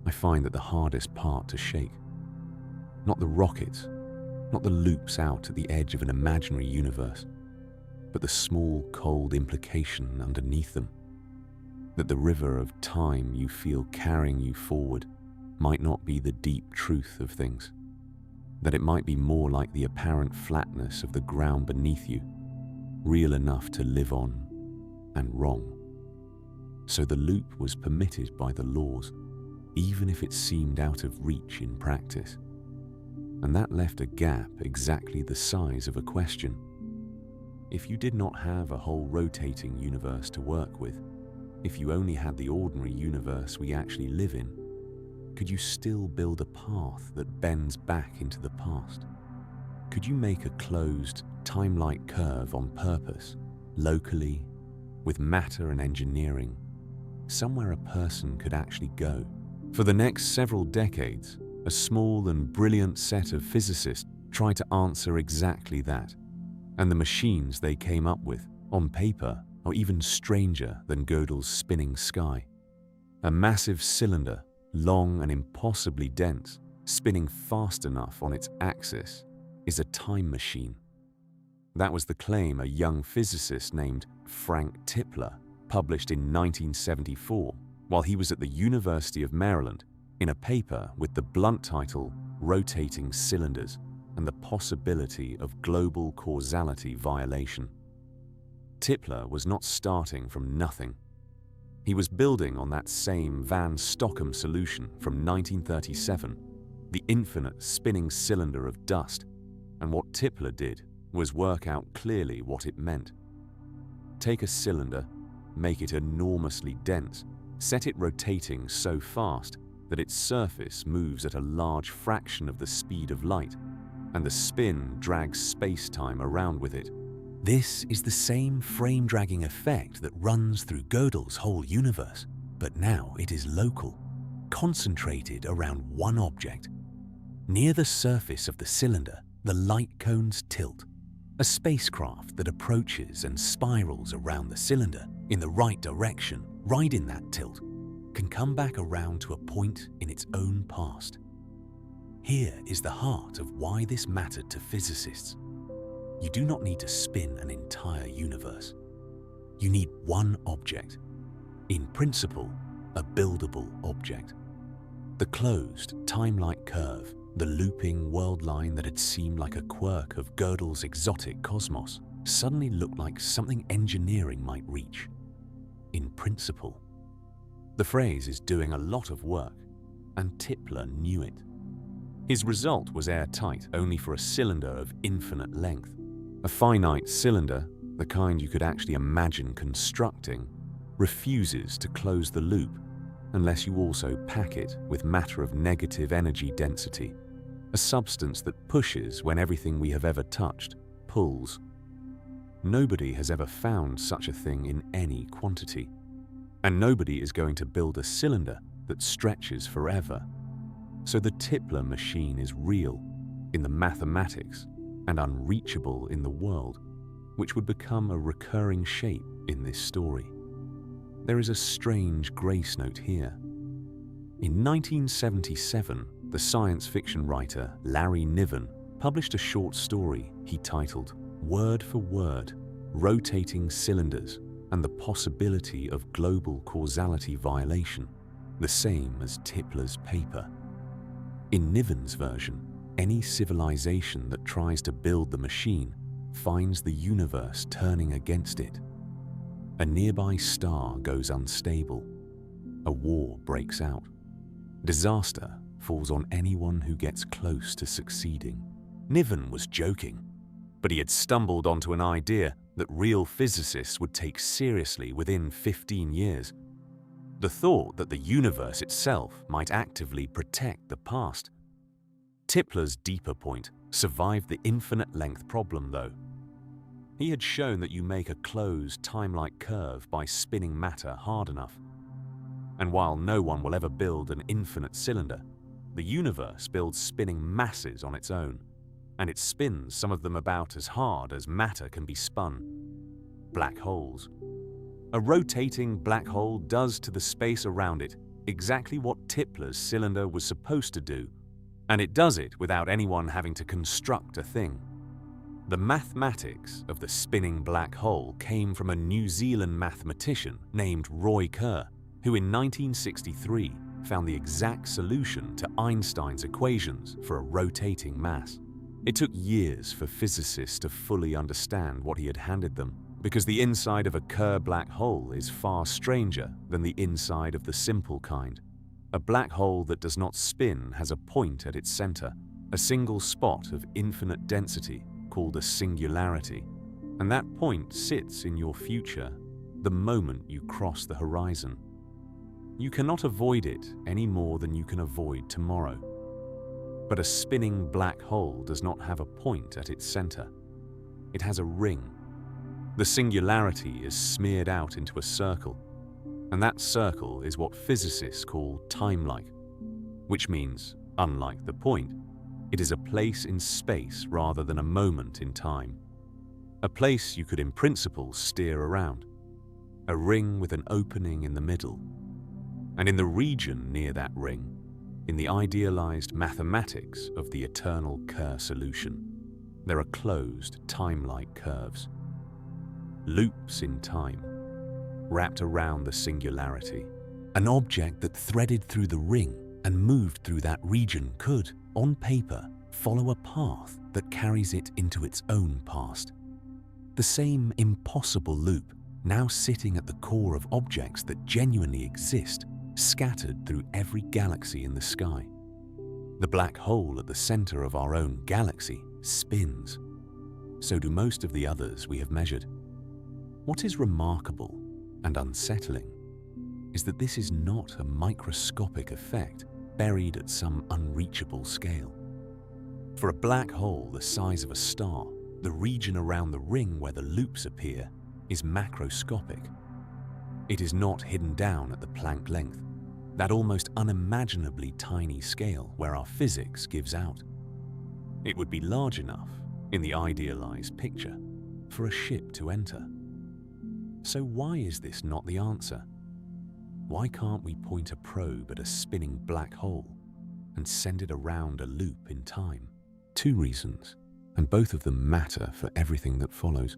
I find that the hardest part to shake Not the rockets, not the loops out at the edge of an imaginary universe, but the small, cold implication underneath them. That the river of time you feel carrying you forward might not be the deep truth of things. That it might be more like the apparent flatness of the ground beneath you, real enough to live on and wrong. So the loop was permitted by the laws, even if it seemed out of reach in practice. And that left a gap exactly the size of a question. If you did not have a whole rotating universe to work with, if you only had the ordinary universe we actually live in, could you still build a path that bends back into the past? Could you make a closed, time-like curve on purpose, locally, with matter and engineering, somewhere a person could actually go? For the next several decades, a small and brilliant set of physicists tried to answer exactly that, and the machines they came up with, on paper, are even stranger than Gödel's spinning sky. A massive cylinder, long and impossibly dense, spinning fast enough on its axis, is a time machine. That was the claim a young physicist named Frank Tipler published in 1974 while he was at the University of Maryland in a paper with the blunt title Rotating Cylinders and the Possibility of Global Causality Violation. Tipler was not starting from nothing. He was building on that same Van Stockham solution from 1937, the infinite spinning cylinder of dust, and what Tipler did was work out clearly what it meant. Take a cylinder, make it enormously dense, set it rotating so fast that its surface moves at a large fraction of the speed of light, and the spin drags space-time around with it. This is the same frame-dragging effect that runs through Gödel's whole universe, but now it is local, concentrated around one object. Near the surface of the cylinder, the light cones tilt. A spacecraft that approaches and spirals around the cylinder in the right direction, right in that tilt, can come back around to a point in its own past. Here is the heart of why this mattered to physicists. You do not need to spin an entire universe. You need one object. In principle, a buildable object. The closed, time-like curve, the looping world line that had seemed like a quirk of Gödel's exotic cosmos, suddenly looked like something engineering might reach. In principle. The phrase is doing a lot of work, and Tipler knew it. His result was airtight only for a cylinder of infinite length. A finite cylinder, the kind you could actually imagine constructing, refuses to close the loop unless you also pack it with matter of negative energy density, a substance that pushes when everything we have ever touched pulls. Nobody has ever found such a thing in any quantity. And nobody is going to build a cylinder that stretches forever. So the Tipler machine is real in the mathematics and unreachable in the world, which would become a recurring shape in this story. There is a strange grace note here. In 1977, the science fiction writer Larry Niven published a short story he titled Word for Word, Rotating Cylinders and the Possibility of Global Causality Violation, the same as Tipler's paper. In Niven's version, any civilization that tries to build the machine finds the universe turning against it. A nearby star goes unstable. A war breaks out. Disaster falls on anyone who gets close to succeeding. Niven was joking, but he had stumbled onto an idea that real physicists would take seriously within 15 years. The thought that the universe itself might actively protect the past. Tipler's deeper point survived the infinite length problem, though. He had shown that you make a closed, time-like curve by spinning matter hard enough. And while no one will ever build an infinite cylinder, the universe builds spinning masses on its own, and it spins some of them about as hard as matter can be spun. Black holes. A rotating black hole does to the space around it exactly what Tipler's cylinder was supposed to do. And it does it without anyone having to construct a thing. The mathematics of the spinning black hole came from a New Zealand mathematician named Roy Kerr, who in 1963 found the exact solution to Einstein's equations for a rotating mass. It took years for physicists to fully understand what he had handed them, because the inside of a Kerr black hole is far stranger than the inside of the simple kind. A black hole that does not spin has a point at its center, a single spot of infinite density called a singularity, and that point sits in your future the moment you cross the horizon. You cannot avoid it any more than you can avoid tomorrow. But a spinning black hole does not have a point at its center. It has a ring. The singularity is smeared out into a circle, and that circle is what physicists call timelike, which means, unlike the point, it is a place in space rather than a moment in time. A place you could in principle steer around. A ring with an opening in the middle. And in the region near that ring, in the idealized mathematics of the eternal Kerr solution, there are closed time-like curves. Loops in time, wrapped around the singularity. An object that threaded through the ring and moved through that region could, on paper, follow a path that carries it into its own past. The same impossible loop, now sitting at the core of objects that genuinely exist, scattered through every galaxy in the sky. The black hole at the center of our own galaxy spins. So do most of the others we have measured. What is remarkable and unsettling is that this is not a microscopic effect buried at some unreachable scale. For a black hole the size of a star, the region around the ring where the loops appear is macroscopic. It is not hidden down at the Planck length, that almost unimaginably tiny scale where our physics gives out. It would be large enough, in the idealized picture, for a ship to enter. So why is this not the answer? Why can't we point a probe at a spinning black hole and send it around a loop in time? 2 reasons, and both of them matter for everything that follows.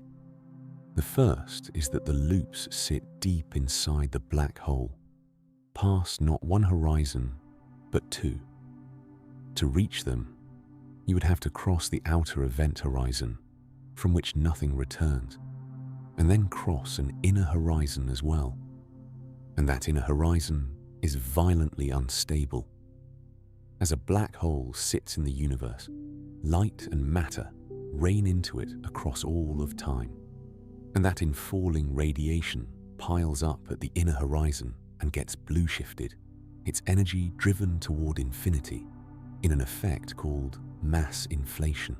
The first is that the loops sit deep inside the black hole, past not one horizon, but 2. To reach them, you would have to cross the outer event horizon, from which nothing returns, and then cross an inner horizon as well. And that inner horizon is violently unstable. As a black hole sits in the universe, light and matter rain into it across all of time. And that in falling radiation piles up at the inner horizon and gets blue-shifted, its energy driven toward infinity in an effect called mass inflation.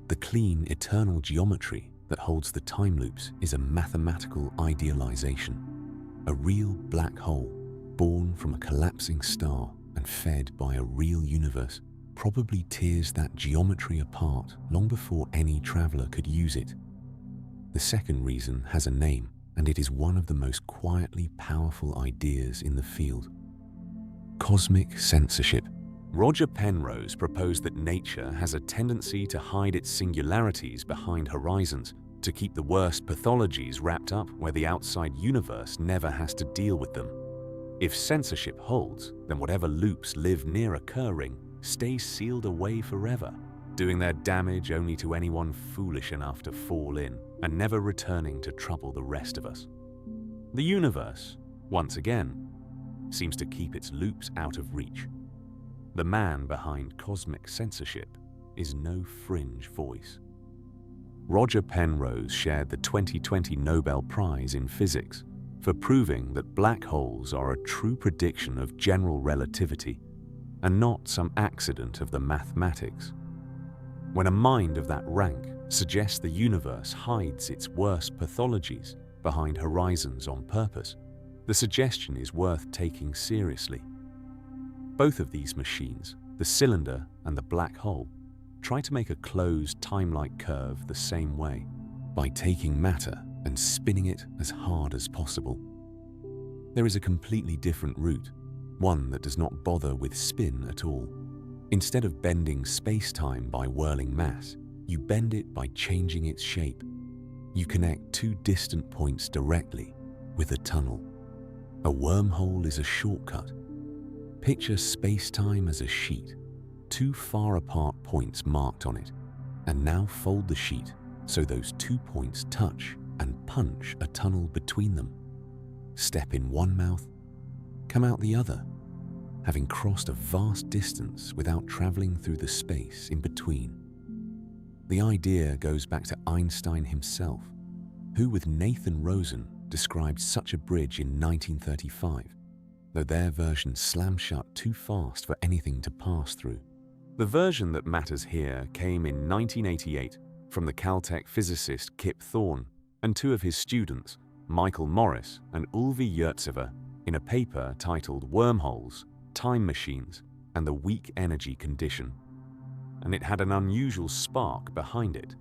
The clean, eternal geometry that holds the time loops is a mathematical idealization. A real black hole, born from a collapsing star and fed by a real universe, probably tears that geometry apart long before any traveler could use it. The second reason has a name, and it is one of the most quietly powerful ideas in the field. Cosmic censorship. Roger Penrose proposed that nature has a tendency to hide its singularities behind horizons, to keep the worst pathologies wrapped up where the outside universe never has to deal with them. If censorship holds, then whatever loops live near a Kerr ring stay sealed away forever, doing their damage only to anyone foolish enough to fall in and never returning to trouble the rest of us. The universe, once again, seems to keep its loops out of reach. The man behind cosmic censorship is no fringe voice. Roger Penrose shared the 2020 Nobel Prize in Physics for proving that black holes are a true prediction of general relativity and not some accident of the mathematics. When a mind of that rank suggests the universe hides its worst pathologies behind horizons on purpose, the suggestion is worth taking seriously. Both of these machines, the cylinder and the black hole, try to make a closed time-like curve the same way, by taking matter and spinning it as hard as possible. There is a completely different route, one that does not bother with spin at all. Instead of bending space-time by whirling mass, you bend it by changing its shape. You connect two distant points directly with a tunnel. A wormhole is a shortcut. Picture space-time as a sheet, two far apart points marked on it, and now fold the sheet so those 2 points touch and punch a tunnel between them. Step in one mouth, come out the other, having crossed a vast distance without traveling through the space in between. The idea goes back to Einstein himself, who with Nathan Rosen described such a bridge in 1935, though their version slammed shut too fast for anything to pass through. The version that matters here came in 1988 from the Caltech physicist Kip Thorne and two of his students, Michael Morris and Ulvi Yurtsever, in a paper titled Wormholes, Time Machines, and the Weak Energy Condition. And it had an unusual spark behind it.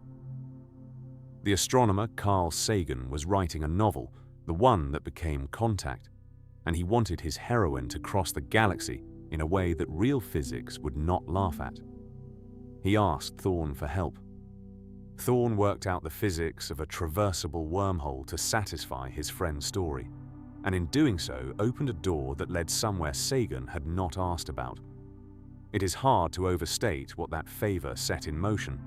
The astronomer Carl Sagan was writing a novel, the one that became Contact, and he wanted his heroine to cross the galaxy in a way that real physics would not laugh at. He asked Thorne for help. Thorne worked out the physics of a traversable wormhole to satisfy his friend's story, and in doing so opened a door that led somewhere Sagan had not asked about. It is hard to overstate what that favor set in motion.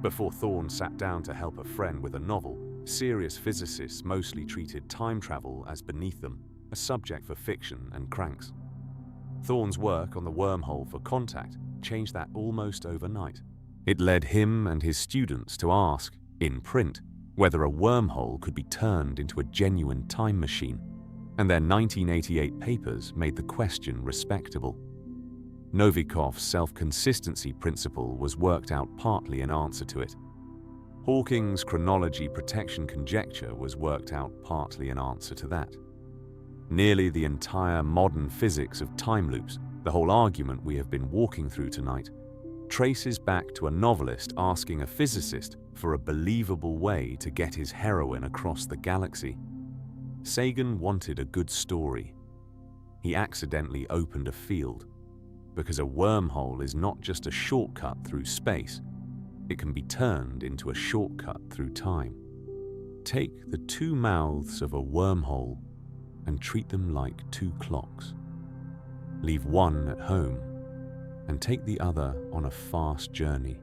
Before Thorne sat down to help a friend with a novel, serious physicists mostly treated time travel as beneath them, a subject for fiction and cranks. Thorne's work on the wormhole for Contact changed that almost overnight. It led him and his students to ask, in print, whether a wormhole could be turned into a genuine time machine, and their 1988 papers made the question respectable. Novikov's self-consistency principle was worked out partly in answer to it. Hawking's chronology protection conjecture was worked out partly in answer to that. Nearly the entire modern physics of time loops, the whole argument we have been walking through tonight, traces back to a novelist asking a physicist for a believable way to get his heroine across the galaxy. Sagan wanted a good story. He accidentally opened a field, because a wormhole is not just a shortcut through space, it can be turned into a shortcut through time. Take the two mouths of a wormhole and treat them like two clocks. Leave one at home and take the other on a fast journey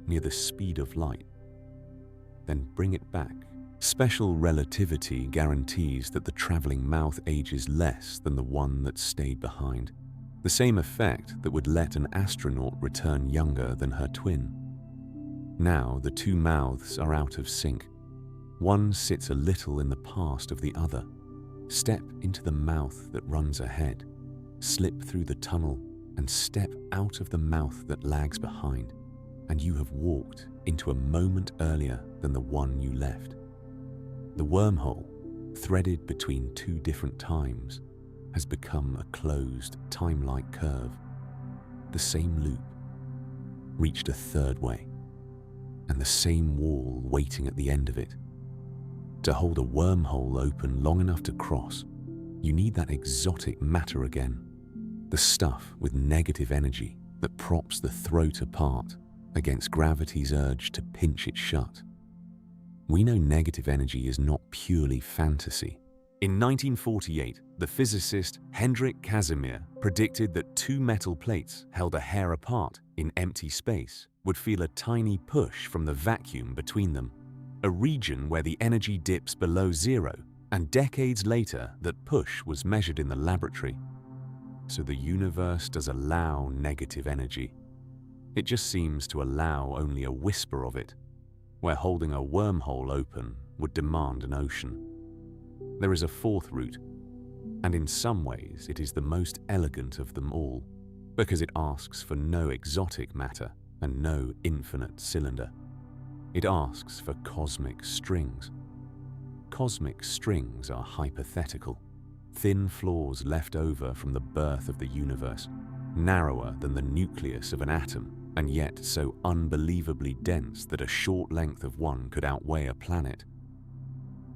near the speed of light. Then bring it back. Special relativity guarantees that the traveling mouth ages less than the one that stayed behind. The same effect that would let an astronaut return younger than her twin. Now the two mouths are out of sync. One sits a little in the past of the other. Step into the mouth that runs ahead. Slip through the tunnel and step out of the mouth that lags behind, and you have walked into a moment earlier than the one you left. The wormhole, threaded between two different times, has become a closed, time-like curve. The same loop reached a third way, and the same wall waiting at the end of it. To hold a wormhole open long enough to cross, you need that exotic matter again, the stuff with negative energy that props the throat apart against gravity's urge to pinch it shut. We know negative energy is not purely fantasy. In 1948, the physicist Hendrik Casimir predicted that two metal plates held a hair apart in empty space would feel a tiny push from the vacuum between them, a region where the energy dips below zero, and decades later that push was measured in the laboratory. So the universe does allow negative energy. It just seems to allow only a whisper of it, where holding a wormhole open would demand an ocean. There is a fourth route, and in some ways it is the most elegant of them all, because it asks for no exotic matter and no infinite cylinder. It asks for cosmic strings. Cosmic strings are hypothetical, thin flaws left over from the birth of the universe, narrower than the nucleus of an atom, and yet so unbelievably dense that a short length of one could outweigh a planet.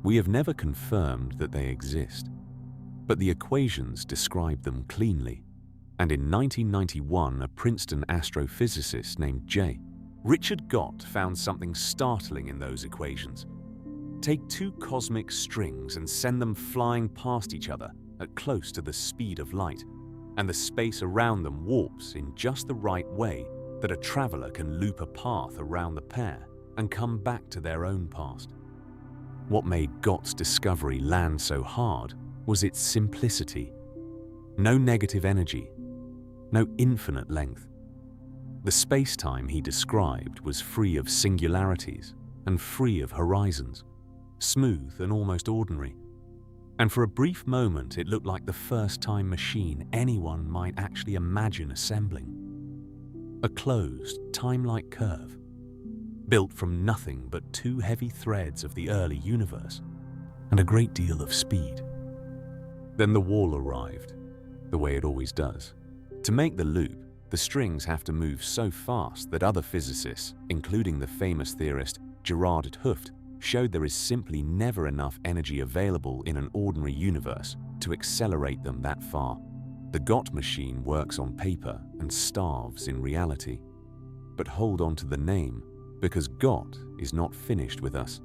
We have never confirmed that they exist, but the equations describe them cleanly, And in 1991, a Princeton astrophysicist named J. Richard Gott found something startling in those equations. Take two cosmic strings and send them flying past each other at close to the speed of light, and the space around them warps in just the right way that a traveler can loop a path around the pair and come back to their own past. What made Gott's discovery land so hard was its simplicity. No negative energy, no infinite length. The space-time he described was free of singularities and free of horizons, smooth and almost ordinary. And for a brief moment, it looked like the first time machine anyone might actually imagine assembling. A closed, time-like curve, built from nothing but two heavy threads of the early universe and a great deal of speed. Then the wall arrived, the way it always does. To make the loop, the strings have to move so fast that other physicists, including the famous theorist Gerard 't Hooft, showed there is simply never enough energy available in an ordinary universe to accelerate them that far. The Gott machine works on paper and starves in reality. But hold on to the name, because Gott is not finished with us.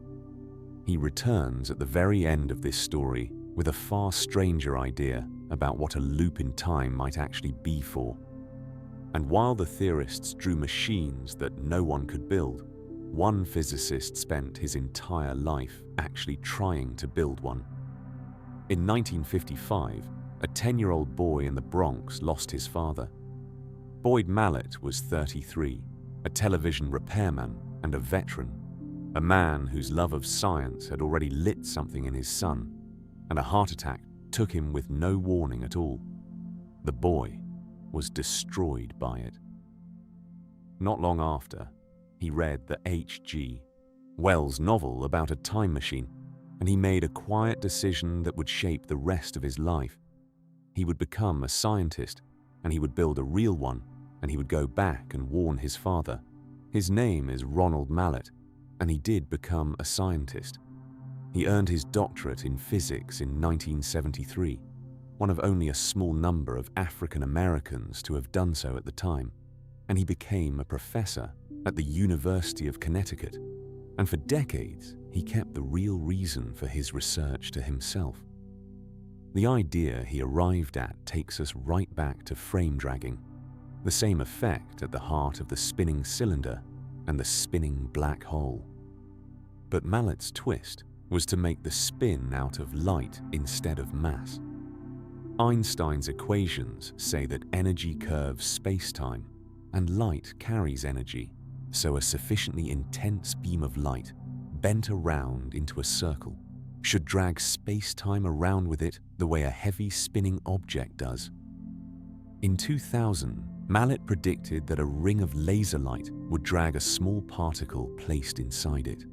He returns at the very end of this story with a far stranger idea about what a loop in time might actually be for. And while the theorists drew machines that no one could build, one physicist spent his entire life actually trying to build one. In 1955, a 10-year-old boy in the Bronx lost his father. Boyd Mallet was 33, a television repairman and a veteran, a man whose love of science had already lit something in his son, and a heart attack took him with no warning at all. The boy was destroyed by it. Not long after, he read the H.G. Wells novel about a time machine, and he made a quiet decision that would shape the rest of his life. He would become a scientist, and he would build a real one, and he would go back and warn his father. His name is Ronald Mallet, and he did become a scientist. He earned his doctorate in physics in 1973, one of only a small number of African Americans to have done so at the time, and he became a professor at the University of Connecticut, and for decades he kept the real reason for his research to himself. The idea he arrived at takes us right back to frame dragging, the same effect at the heart of the spinning cylinder and the spinning black hole. But Mallet's twist was to make the spin out of light instead of mass. Einstein's equations say that energy curves space-time, and light carries energy, so a sufficiently intense beam of light, bent around into a circle, should drag space-time around with it the way a heavy spinning object does. In 2000, Mallet predicted that a ring of laser light would drag a small particle placed inside it.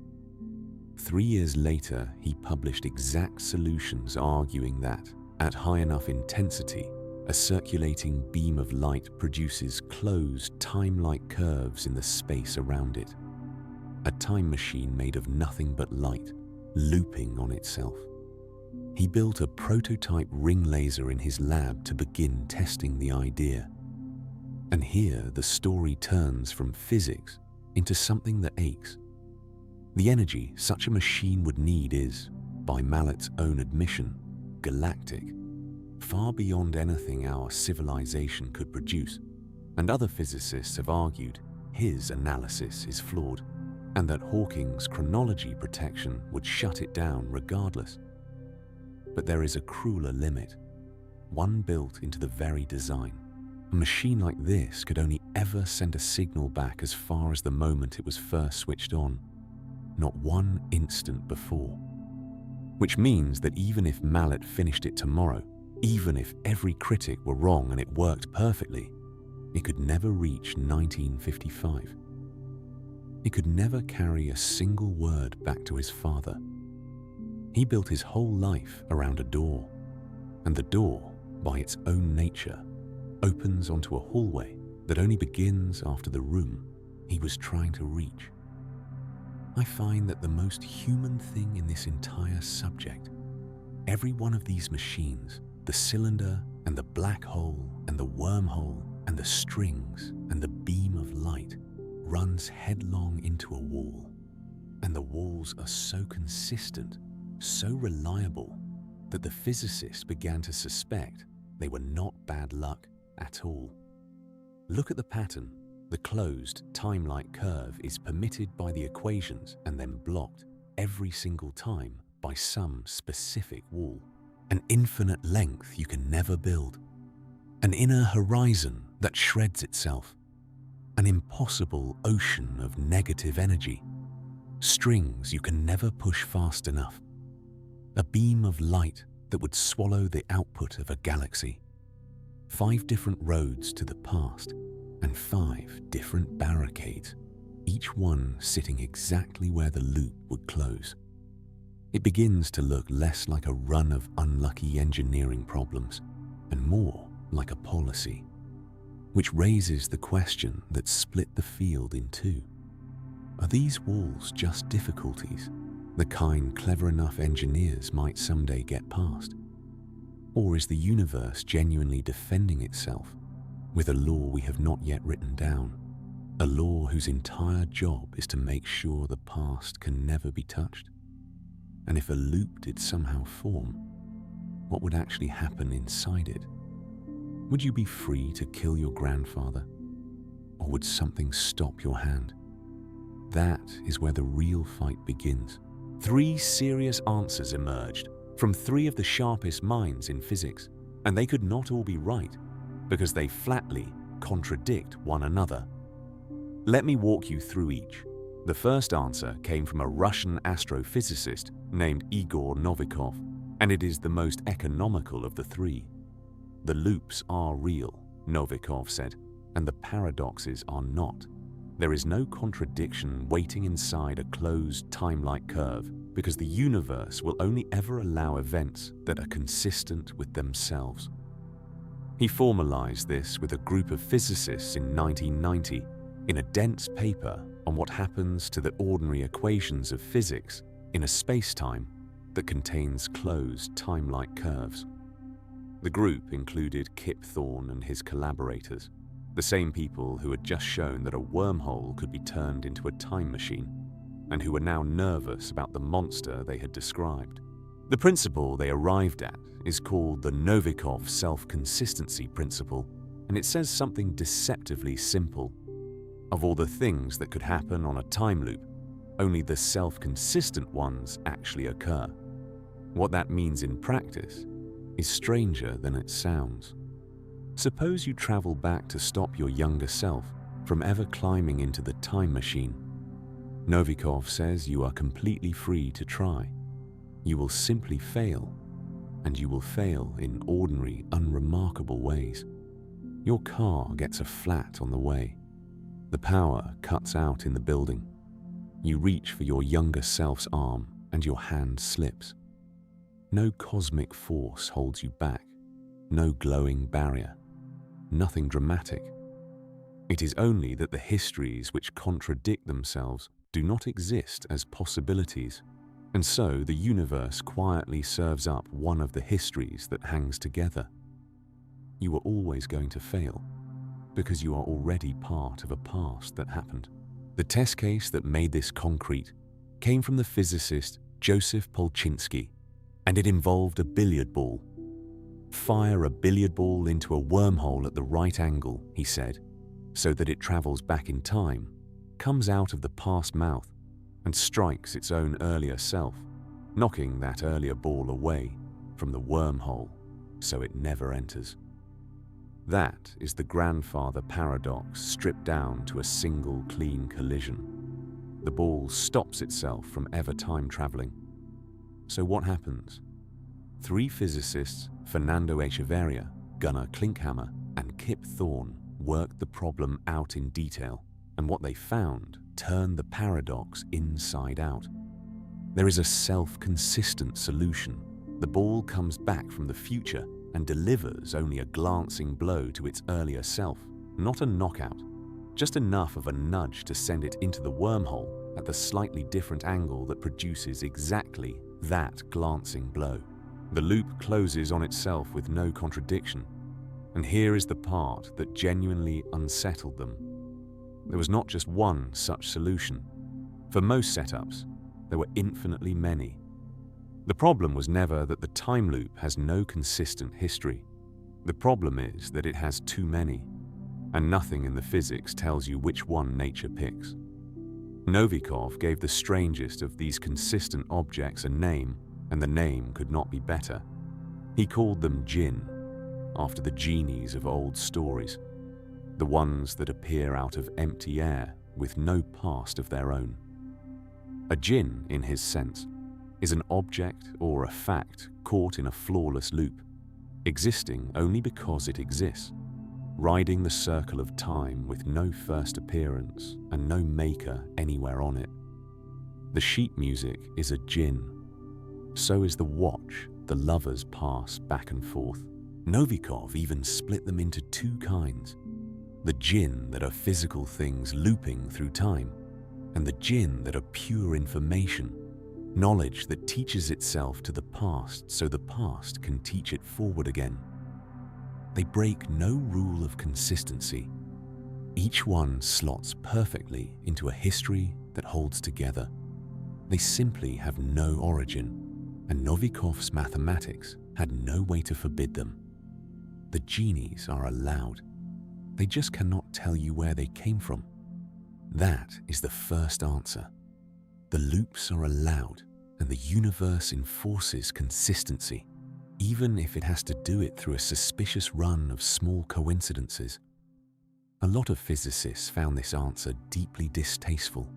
3 years later, he published exact solutions arguing that, at high enough intensity, a circulating beam of light produces closed, time-like curves in the space around it. A time machine made of nothing but light, looping on itself. He built a prototype ring laser in his lab to begin testing the idea. And here the story turns from physics into something that aches. The energy such a machine would need is, by Mallet's own admission, galactic, far beyond anything our civilization could produce, and other physicists have argued his analysis is flawed, and that Hawking's chronology protection would shut it down regardless. But there is a crueler limit, one built into the very design. A machine like this could only ever send a signal back as far as the moment it was first switched on, not 1 instant before. Which means that even if Mallet finished it tomorrow, even if every critic were wrong and it worked perfectly, it could never reach 1955. It could never carry a single word back to his father. He built his whole life around a door, and the door, by its own nature, opens onto a hallway that only begins after the room he was trying to reach. I find that the most human thing in this entire subject, every one of these machines, the cylinder, and the black hole and the wormhole and the strings and the beam of light runs headlong into a wall. And the walls are so consistent, so reliable, that the physicists began to suspect they were not bad luck at all. Look at the pattern. The closed, time-like curve is permitted by the equations and then blocked every single time by some specific wall. An infinite length you can never build. An inner horizon that shreds itself. An impossible ocean of negative energy. Strings you can never push fast enough. A beam of light that would swallow the output of a galaxy. 5 different roads to the past and 5 different barricades, each one sitting exactly where the loop would close. It begins to look less like a run of unlucky engineering problems and more like a policy, which raises the question that split the field in two. Are these walls just difficulties, the kind clever enough engineers might someday get past? Or is the universe genuinely defending itself with a law we have not yet written down, a law whose entire job is to make sure the past can never be touched? And if a loop did somehow form, what would actually happen inside it? Would you be free to kill your grandfather? Or would something stop your hand? That is where the real fight begins. 3 serious answers emerged from 3 of the sharpest minds in physics, and they could not all be right because they flatly contradict one another. Let me walk you through each. The first answer came from a Russian astrophysicist named Igor Novikov, and it is the most economical of the 3. The loops are real, Novikov said, and the paradoxes are not. There is no contradiction waiting inside a closed time-like curve because the universe will only ever allow events that are consistent with themselves. He formalized this with a group of physicists in 1990 in a dense paper on what happens to the ordinary equations of physics in a space-time that contains closed time-like curves. The group included Kip Thorne and his collaborators, the same people who had just shown that a wormhole could be turned into a time machine, and who were now nervous about the monster they had described. The principle they arrived at is called the Novikov self-consistency principle, and it says something deceptively simple. Of all the things that could happen on a time loop, only the self-consistent ones actually occur. What that means in practice is stranger than it sounds. Suppose you travel back to stop your younger self from ever climbing into the time machine. Novikov says you are completely free to try. You will simply fail, and you will fail in ordinary, unremarkable ways. Your car gets a flat on the way. The power cuts out in the building. You reach for your younger self's arm and your hand slips. No cosmic force holds you back, no glowing barrier, nothing dramatic. It is only that the histories which contradict themselves do not exist as possibilities, and so the universe quietly serves up one of the histories that hangs together. You are always going to fail, because you are already part of a past that happened. The test case that made this concrete came from the physicist Joseph Polchinski, and it involved a billiard ball. Fire a billiard ball into a wormhole at the right angle, he said, so that it travels back in time, comes out of the past mouth, and strikes its own earlier self, knocking that earlier ball away from the wormhole so it never enters. That is the grandfather paradox stripped down to a single clean collision. The ball stops itself from ever time traveling. So what happens? 3 physicists, Fernando Echeverria, Gunnar Klinkhammer, and Kip Thorne, worked the problem out in detail, and what they found turned the paradox inside out. There is a self-consistent solution. The ball comes back from the future and delivers only a glancing blow to its earlier self, not a knockout, just enough of a nudge to send it into the wormhole at the slightly different angle that produces exactly that glancing blow. The loop closes on itself with no contradiction, And here is the part that genuinely unsettled them. There was not just one such solution. For most setups, there were infinitely many. The problem was never that the time loop has no consistent history. The problem is that it has too many, and nothing in the physics tells you which one nature picks. Novikov gave the strangest of these consistent objects a name, and the name could not be better. He called them jinn, after the genies of old stories, the ones that appear out of empty air with no past of their own. A jinn, in his sense, is an object or a fact caught in a flawless loop, existing only because it exists, riding the circle of time with no first appearance and no maker anywhere on it. The sheet music is a jinn. So is the watch the lovers pass back and forth. Novikov even split them into two kinds: the jinn that are physical things looping through time, and the jinn that are pure information, knowledge that teaches itself to the past so the past can teach it forward again. They break no rule of consistency. Each one slots perfectly into a history that holds together. They simply have no origin, and Novikov's mathematics had no way to forbid them. The genies are allowed. They just cannot tell you where they came from. That is the first answer. The loops are allowed, and the universe enforces consistency, even if it has to do it through a suspicious run of small coincidences. A lot of physicists found this answer deeply distasteful,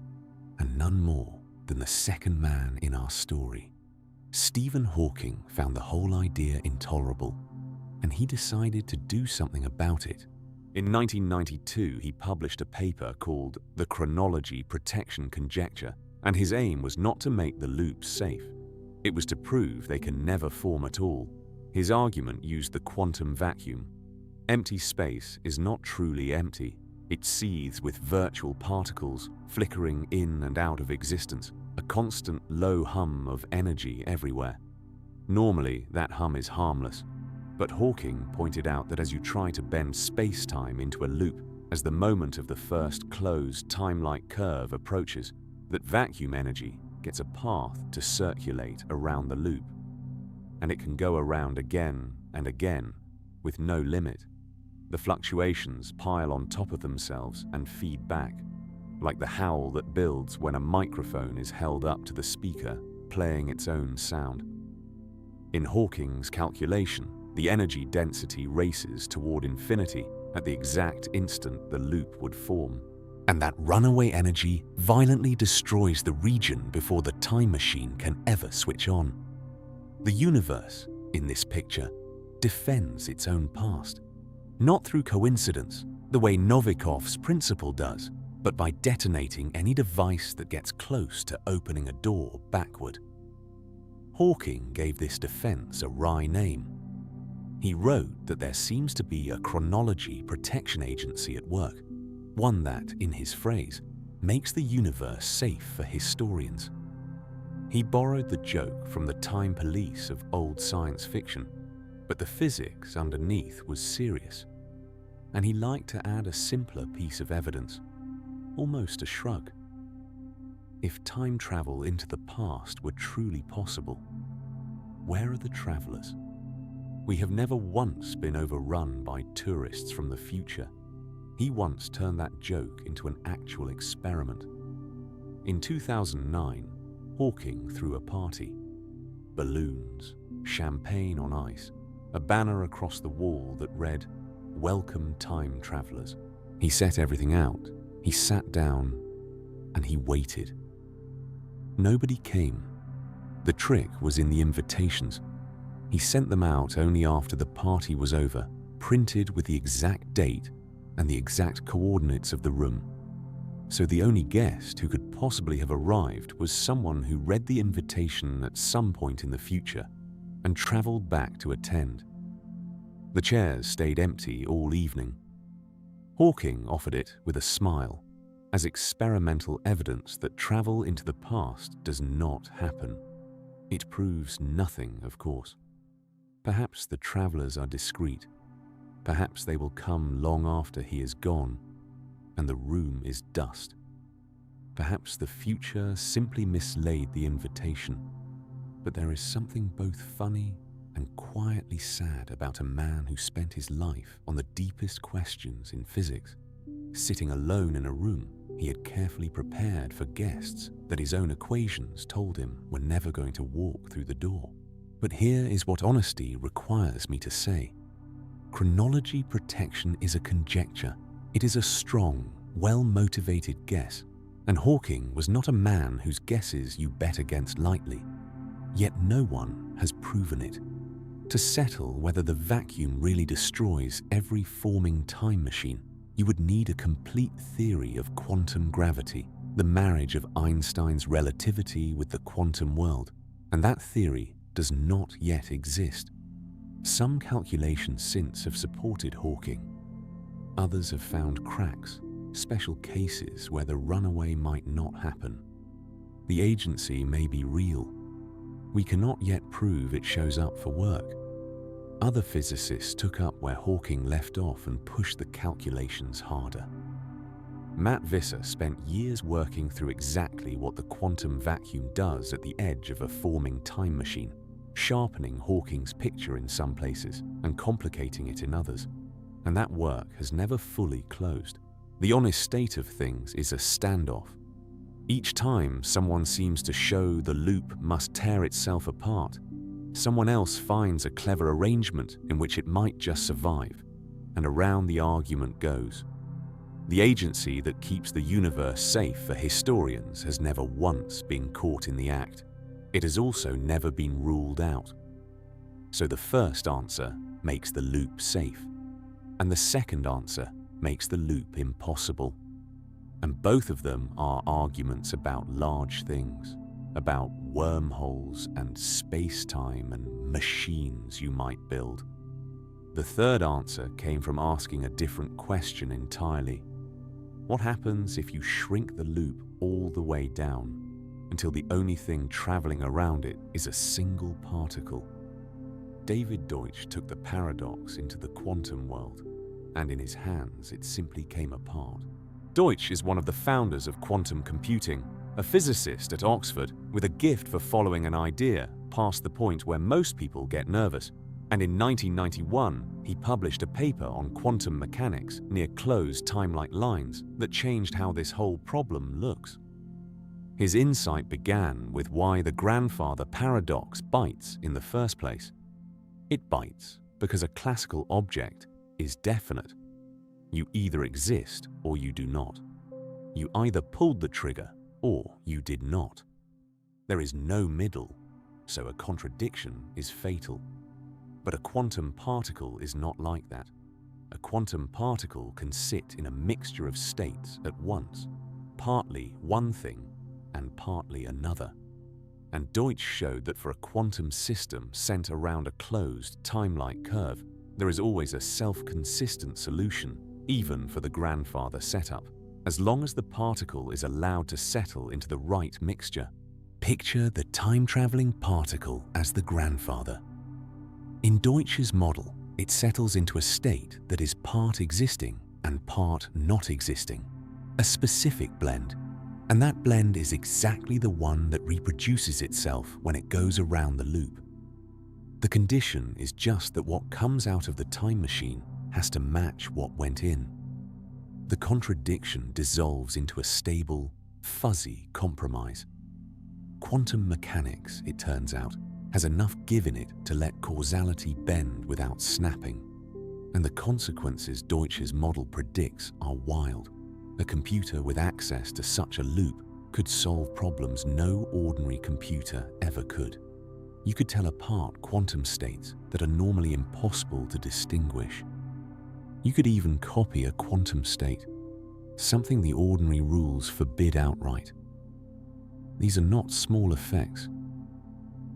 and none more than the second man in our story. Stephen Hawking found the whole idea intolerable, and he decided to do something about it. In 1992, he published a paper called The Chronology Protection Conjecture, and his aim was not to make the loops safe. It was to prove they can never form at all. His argument used the quantum vacuum. Empty space is not truly empty. It seethes with virtual particles flickering in and out of existence, a constant low hum of energy everywhere. Normally, that hum is harmless, but Hawking pointed out that as you try to bend space-time into a loop, as the moment of the first closed time-like curve approaches, that vacuum energy gets a path to circulate around the loop, and it can go around again and again with no limit. The fluctuations pile on top of themselves and feed back, like the howl that builds when a microphone is held up to the speaker, playing its own sound. In Hawking's calculation, the energy density races toward infinity at the exact instant the loop would form, and that runaway energy violently destroys the region before the time machine can ever switch on. The universe, in this picture, defends its own past, not through coincidence, the way Novikov's principle does, but by detonating any device that gets close to opening a door backward. Hawking gave this defense a wry name. He wrote that there seems to be a chronology protection agency at work, one that, in his phrase, makes the universe safe for historians. He borrowed the joke from the time police of old science fiction, but the physics underneath was serious, and he liked to add a simpler piece of evidence, almost a shrug. If time travel into the past were truly possible, where are the travelers? We have never once been overrun by tourists from the future. He once turned that joke into an actual experiment. In 2009, Hawking threw a party. Balloons, champagne on ice, a banner across the wall that read, "Welcome time travelers." He set everything out, he sat down, and he waited. Nobody came. The trick was in the invitations. He sent them out only after the party was over, printed with the exact date and the exact coordinates of the room. So the only guest who could possibly have arrived was someone who read the invitation at some point in the future and traveled back to attend. The chairs stayed empty all evening. Hawking offered it with a smile, as experimental evidence that travel into the past does not happen. It proves nothing, of course. Perhaps the travelers are discreet. Perhaps they will come long after he is gone and the room is dust. Perhaps the future simply mislaid the invitation. But there is something both funny and quietly sad about a man who spent his life on the deepest questions in physics. Sitting alone in a room, he had carefully prepared for guests that his own equations told him were never going to walk through the door. But here is what honesty requires me to say. Chronology protection is a conjecture. It is a strong, well-motivated guess, and Hawking was not a man whose guesses you bet against lightly. Yet no one has proven it. To settle whether the vacuum really destroys every forming time machine, you would need a complete theory of quantum gravity, the marriage of Einstein's relativity with the quantum world, and that theory does not yet exist. Some calculations since have supported Hawking. Others have found cracks, special cases where the runaway might not happen. The agency may be real. We cannot yet prove it shows up for work. Other physicists took up where Hawking left off and pushed the calculations harder. Matt Visser spent years working through exactly what the quantum vacuum does at the edge of a forming time machine, sharpening Hawking's picture in some places and complicating it in others. And that work has never fully closed. The honest state of things is a standoff. Each time someone seems to show the loop must tear itself apart, someone else finds a clever arrangement in which it might just survive, and around the argument goes. The agency that keeps the universe safe for historians has never once been caught in the act. It has also never been ruled out. So the first answer makes the loop safe, and the second answer makes the loop impossible. And both of them are arguments about large things, about wormholes and space-time and machines you might build. The third answer came from asking a different question entirely. What happens if you shrink the loop all the way down until the only thing traveling around it is a single particle? David Deutsch took the paradox into the quantum world, and in his hands it simply came apart. Deutsch is one of the founders of quantum computing, a physicist at Oxford with a gift for following an idea past the point where most people get nervous. And in 1991, he published a paper on quantum mechanics near closed timelike lines that changed how this whole problem looks. His insight began with why the grandfather paradox bites in the first place. It bites because a classical object is definite. You either exist or you do not. You either pulled the trigger or you did not. There is no middle, so a contradiction is fatal. But a quantum particle is not like that. A quantum particle can sit in a mixture of states at once, partly one thing and partly another. And Deutsch showed that for a quantum system sent around a closed timelike curve, there is always a self-consistent solution, even for the grandfather setup, as long as the particle is allowed to settle into the right mixture. Picture the time-traveling particle as the grandfather. In Deutsch's model, it settles into a state that is part existing and part not existing, a specific blend, and that blend is exactly the one that reproduces itself when it goes around the loop. The condition is just that what comes out of the time machine has to match what went in. The contradiction dissolves into a stable, fuzzy compromise. Quantum mechanics, it turns out, has enough give in it to let causality bend without snapping. And the consequences Deutsch's model predicts are wild. A computer with access to such a loop could solve problems no ordinary computer ever could. You could tell apart quantum states that are normally impossible to distinguish. You could even copy a quantum state, something the ordinary rules forbid outright. These are not small effects.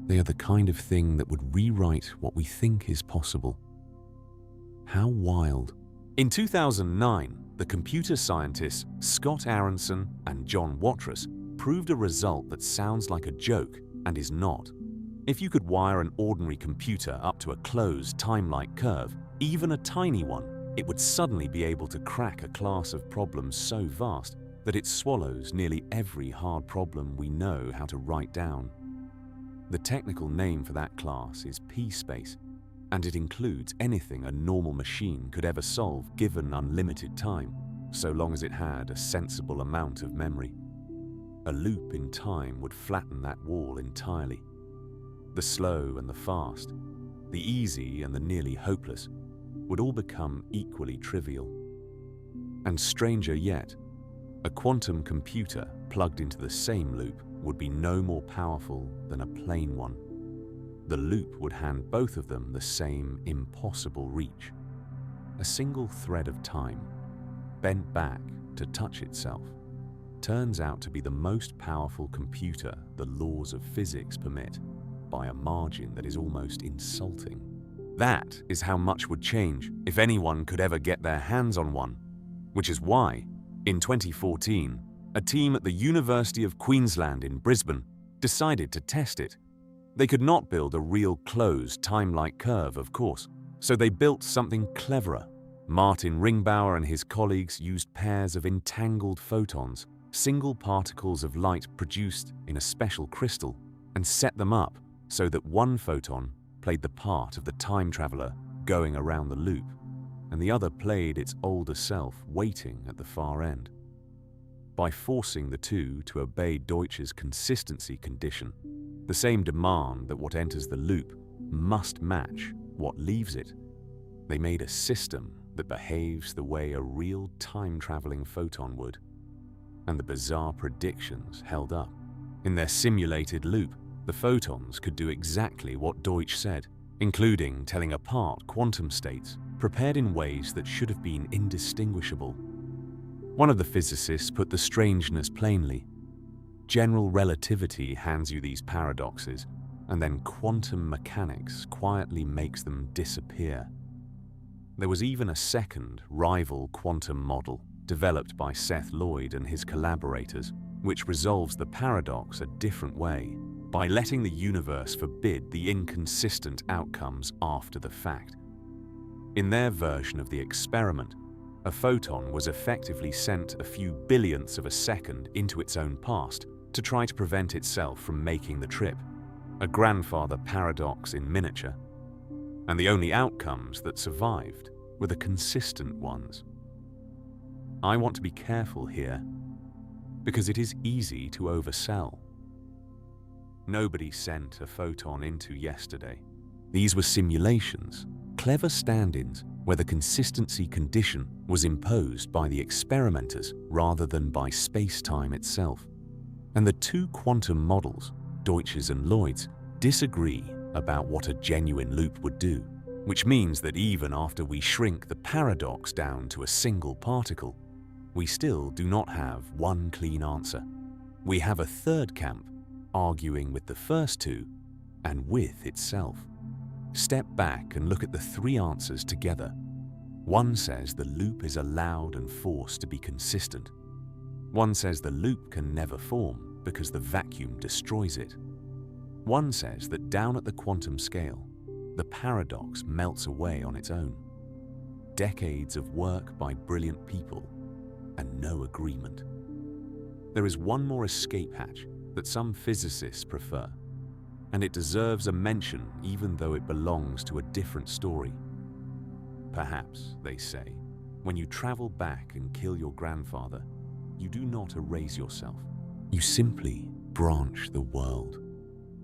They are the kind of thing that would rewrite what we think is possible. How wild. In 2009, the computer scientists Scott Aaronson and John Watrous proved a result that sounds like a joke and is not. If you could wire an ordinary computer up to a closed timelike curve, even a tiny one, it would suddenly be able to crack a class of problems so vast that it swallows nearly every hard problem we know how to write down. The technical name for that class is p-space, and it includes anything a normal machine could ever solve given unlimited time, so long as it had a sensible amount of memory. A loop in time would flatten that wall entirely. The slow and the fast, the easy and the nearly hopeless, would all become equally trivial. And stranger yet, a quantum computer plugged into the same loop would be no more powerful than a plain one. The loop would hand both of them the same impossible reach. A single thread of time, bent back to touch itself, turns out to be the most powerful computer the laws of physics permit, by a margin that is almost insulting. That is how much would change if anyone could ever get their hands on one, which is why, in 2014, a team at the University of Queensland in Brisbane decided to test it. They could not build a real closed Timelike curve, of course, so they built something cleverer. Martin Ringbauer and his colleagues used pairs of entangled photons, single particles of light produced in a special crystal, and set them up so that one photon played the part of the time traveler going around the loop, and the other played its older self waiting at the far end. By forcing the two to obey Deutsch's consistency condition, the same demand that what enters the loop must match what leaves it, they made a system that behaves the way a real time-traveling photon would. And the bizarre predictions held up. In their simulated loop, the photons could do exactly what Deutsch said, including telling apart quantum states prepared in ways that should have been indistinguishable. One of the physicists put the strangeness plainly. General relativity hands you these paradoxes, and then quantum mechanics quietly makes them disappear. There was even a second, rival quantum model developed by Seth Lloyd and his collaborators, which resolves the paradox a different way, by letting the universe forbid the inconsistent outcomes after the fact. In their version of the experiment, a photon was effectively sent a few billionths of a second into its own past to try to prevent itself from making the trip, a grandfather paradox in miniature. And the only outcomes that survived were the consistent ones. I want to be careful here, because it is easy to oversell. Nobody sent a photon into yesterday. These were simulations, clever stand-ins where the consistency condition was imposed by the experimenters rather than by space-time itself. And the two quantum models, Deutsch's and Lloyd's, disagree about what a genuine loop would do, which means that even after we shrink the paradox down to a single particle, we still do not have one clean answer. We have a third camp, arguing with the first two and with itself. Step back and look at the three answers together. One says the loop is allowed and forced to be consistent. One says the loop can never form because the vacuum destroys it. One says that down at the quantum scale, the paradox melts away on its own. Decades of work by brilliant people and no agreement. There is one more escape hatch that some physicists prefer, and it deserves a mention even though it belongs to a different story. Perhaps, they say, when you travel back and kill your grandfather, you do not erase yourself. You simply branch the world.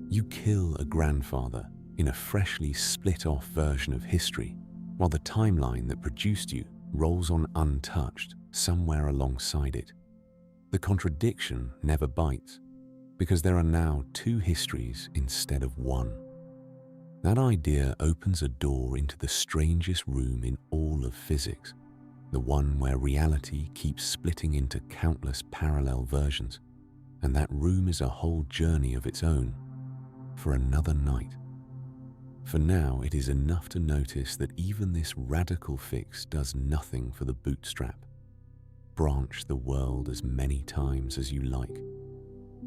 You kill a grandfather in a freshly split-off version of history, while the timeline that produced you rolls on untouched somewhere alongside it. The contradiction never bites, because there are now two histories instead of one. That idea opens a door into the strangest room in all of physics, the one where reality keeps splitting into countless parallel versions, and that room is a whole journey of its own, for another night. For now, it is enough to notice that even this radical fix does nothing for the bootstrap. Branch the world as many times as you like.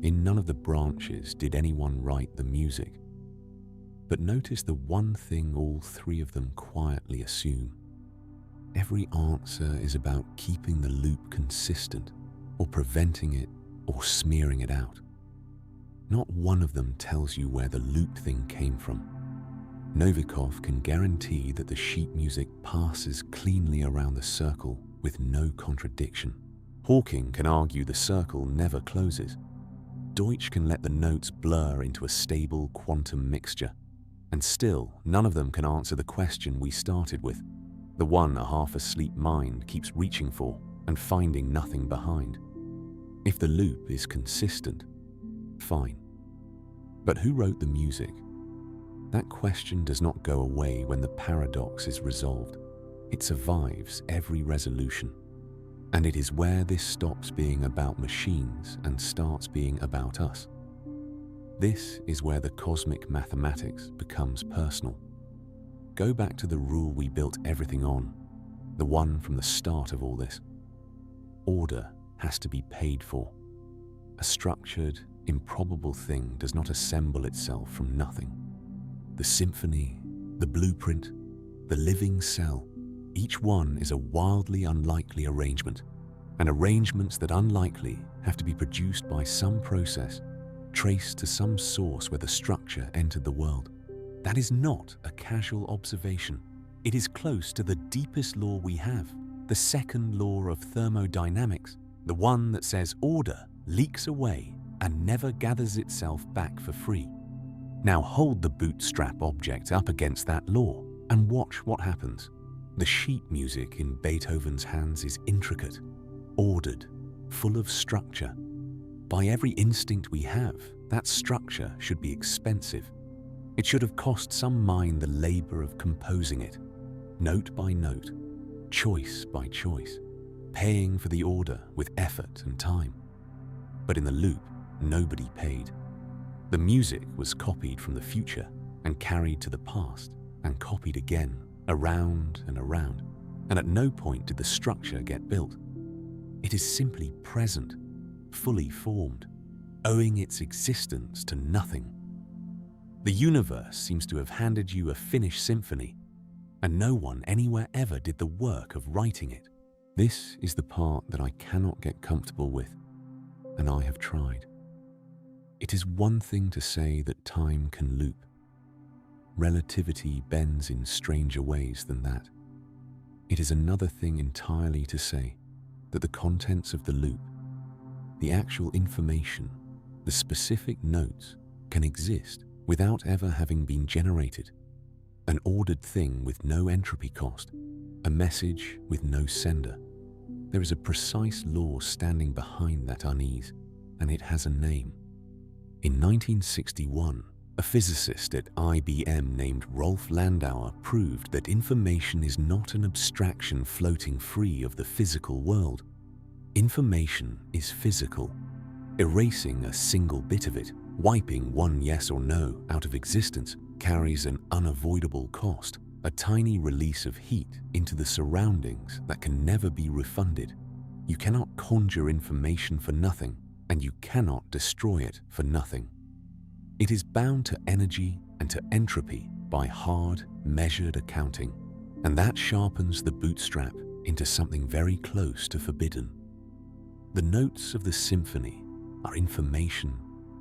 In none of the branches did anyone write the music. But notice the one thing all three of them quietly assume. Every answer is about keeping the loop consistent, or preventing it, or smearing it out. Not one of them tells you where the loop thing came from. Novikov can guarantee that the sheet music passes cleanly around the circle with no contradiction. Hawking can argue the circle never closes. Deutsch can let the notes blur into a stable quantum mixture. And still, none of them can answer the question we started with, the one a half-asleep mind keeps reaching for and finding nothing behind. If the loop is consistent, fine. But who wrote the music? That question does not go away when the paradox is resolved. It survives every resolution. And it is where this stops being about machines and starts being about us. This is where the cosmic mathematics becomes personal. Go back to the rule we built everything on, the one from the start of all this. Order has to be paid for. A structured, improbable thing does not assemble itself from nothing. The symphony, the blueprint, the living cell, each one is a wildly unlikely arrangement, and arrangements that unlikely have to be produced by some process, traced to some source where the structure entered the world. That is not a casual observation. It is close to the deepest law we have, the second law of thermodynamics, the one that says order leaks away and never gathers itself back for free. Now hold the Bootstrap object up against that law and watch what happens. The sheet music in Beethoven's hands is intricate, ordered, full of structure. By every instinct we have, that structure should be expensive. It should have cost some mind the labor of composing it, note by note, choice by choice, paying for the order with effort and time. But in the loop, nobody paid. The music was copied from the future and carried to the past and copied again, around, and at no point did the structure get built. It is simply present, fully formed, owing its existence to nothing. The universe seems to have handed you a finished symphony, and no one anywhere ever did the work of writing it. This is the part that I cannot get comfortable with, and I have tried. It is one thing to say that time can loop. Relativity bends in stranger ways than that. It is another thing entirely to say that the contents of the loop, the actual information, the specific notes, can exist without ever having been generated. An ordered thing with no entropy cost, a message with no sender. There is a precise law standing behind that unease, and it has a name. In 1961, a physicist at IBM named Rolf Landauer proved that information is not an abstraction floating free of the physical world. Information is physical. Erasing a single bit of it, wiping one yes or no out of existence, carries an unavoidable cost, a tiny release of heat into the surroundings that can never be refunded. You cannot conjure information for nothing, and you cannot destroy it for nothing. It is bound to energy and to entropy by hard, measured accounting, and that sharpens the bootstrap into something very close to forbidden. The notes of the symphony are information,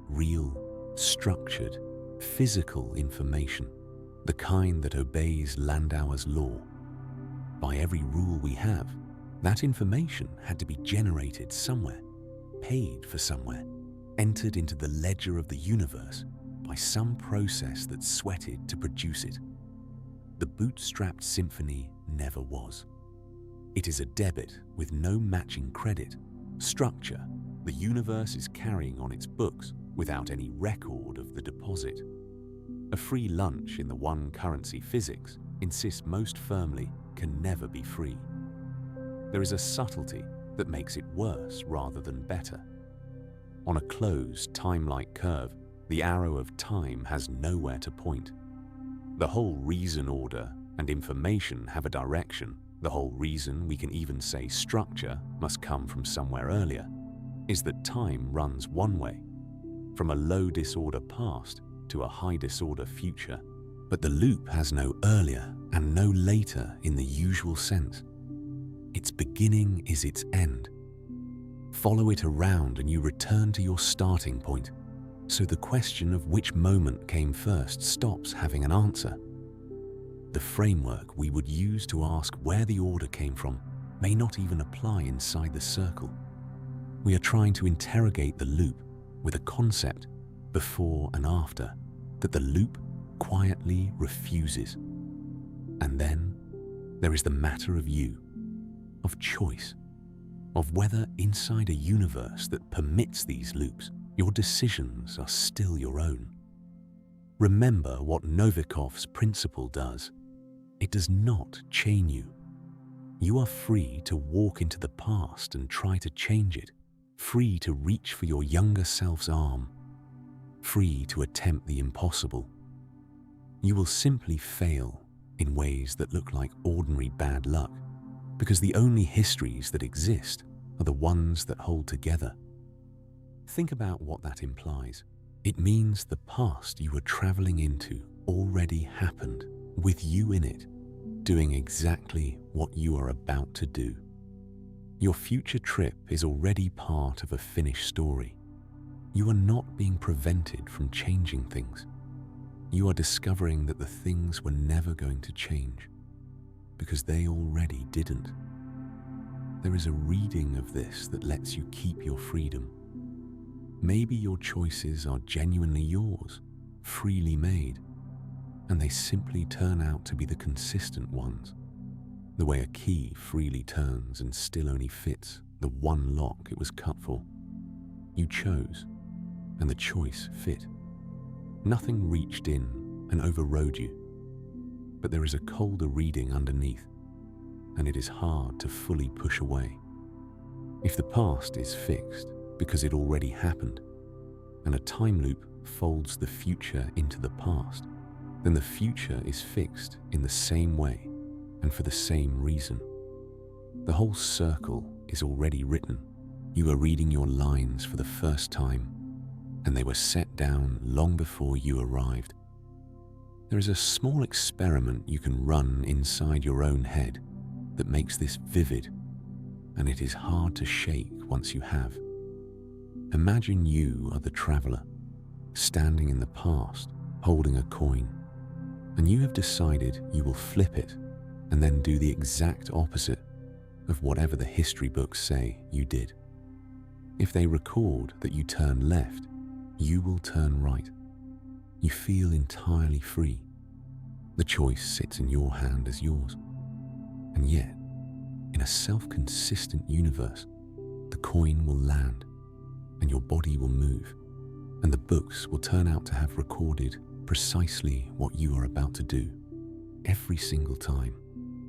real, structured, physical information, the kind that obeys Landauer's law. By every rule we have, that information had to be generated somewhere, paid for somewhere, entered into the ledger of the universe by some process that sweated to produce it. The bootstrapped symphony never was. It is a debit with no matching credit, structure the universe is carrying on its books without any record of the deposit. A free lunch in the one-currency physics insists most firmly can never be free. There is a subtlety that makes it worse rather than better. On a closed, time-like curve, the arrow of time has nowhere to point. The whole reason order and information have a direction. The whole reason we can even say structure must come from somewhere earlier is that time runs one way, from a low disorder past to a high disorder future, But the loop has no earlier and no later in the usual sense. Its beginning is its end. Follow it around and you return to your starting point, so the question of which moment came first stops having an answer. The framework we would use to ask where the order came from may not even apply inside the circle. We are trying to interrogate the loop with a concept, before and after, that the loop quietly refuses. And then there is the matter of you, of choice, of whether inside a universe that permits these loops, your decisions are still your own. Remember what Novikov's principle does. It does not chain you. You are free to walk into the past and try to change it, free to reach for your younger self's arm, free to attempt the impossible. You will simply fail in ways that look like ordinary bad luck, because the only histories that exist are the ones that hold together. Think about what that implies. It means the past you were traveling into already happened, with you in it, doing exactly what you are about to do. Your future trip is already part of a finished story. You are not being prevented from changing things. You are discovering that the things were never going to change, because they already didn't. There is a reading of this that lets you keep your freedom. Maybe your choices are genuinely yours, freely made, and they simply turn out to be the consistent ones, the way a key freely turns and still only fits the one lock it was cut for. You chose, and the choice fit. Nothing reached in and overrode you, but there is a colder reading underneath, and it is hard to fully push away. If the past is fixed because it already happened, and a time loop folds the future into the past, then the future is fixed in the same way and for the same reason. The whole circle is already written. You are reading your lines for the first time, and they were set down long before you arrived. There is a small experiment you can run inside your own head that makes this vivid, and it is hard to shake once you have. Imagine you are the traveler, standing in the past, holding a coin, and you have decided you will flip it and then do the exact opposite of whatever the history books say you did. If they record that you turn left, you will turn right. You feel entirely free. The choice sits in your hand as yours. And yet, in a self-consistent universe, the coin will land, and your body will move, and the books will turn out to have recorded precisely what you are about to do, every single time,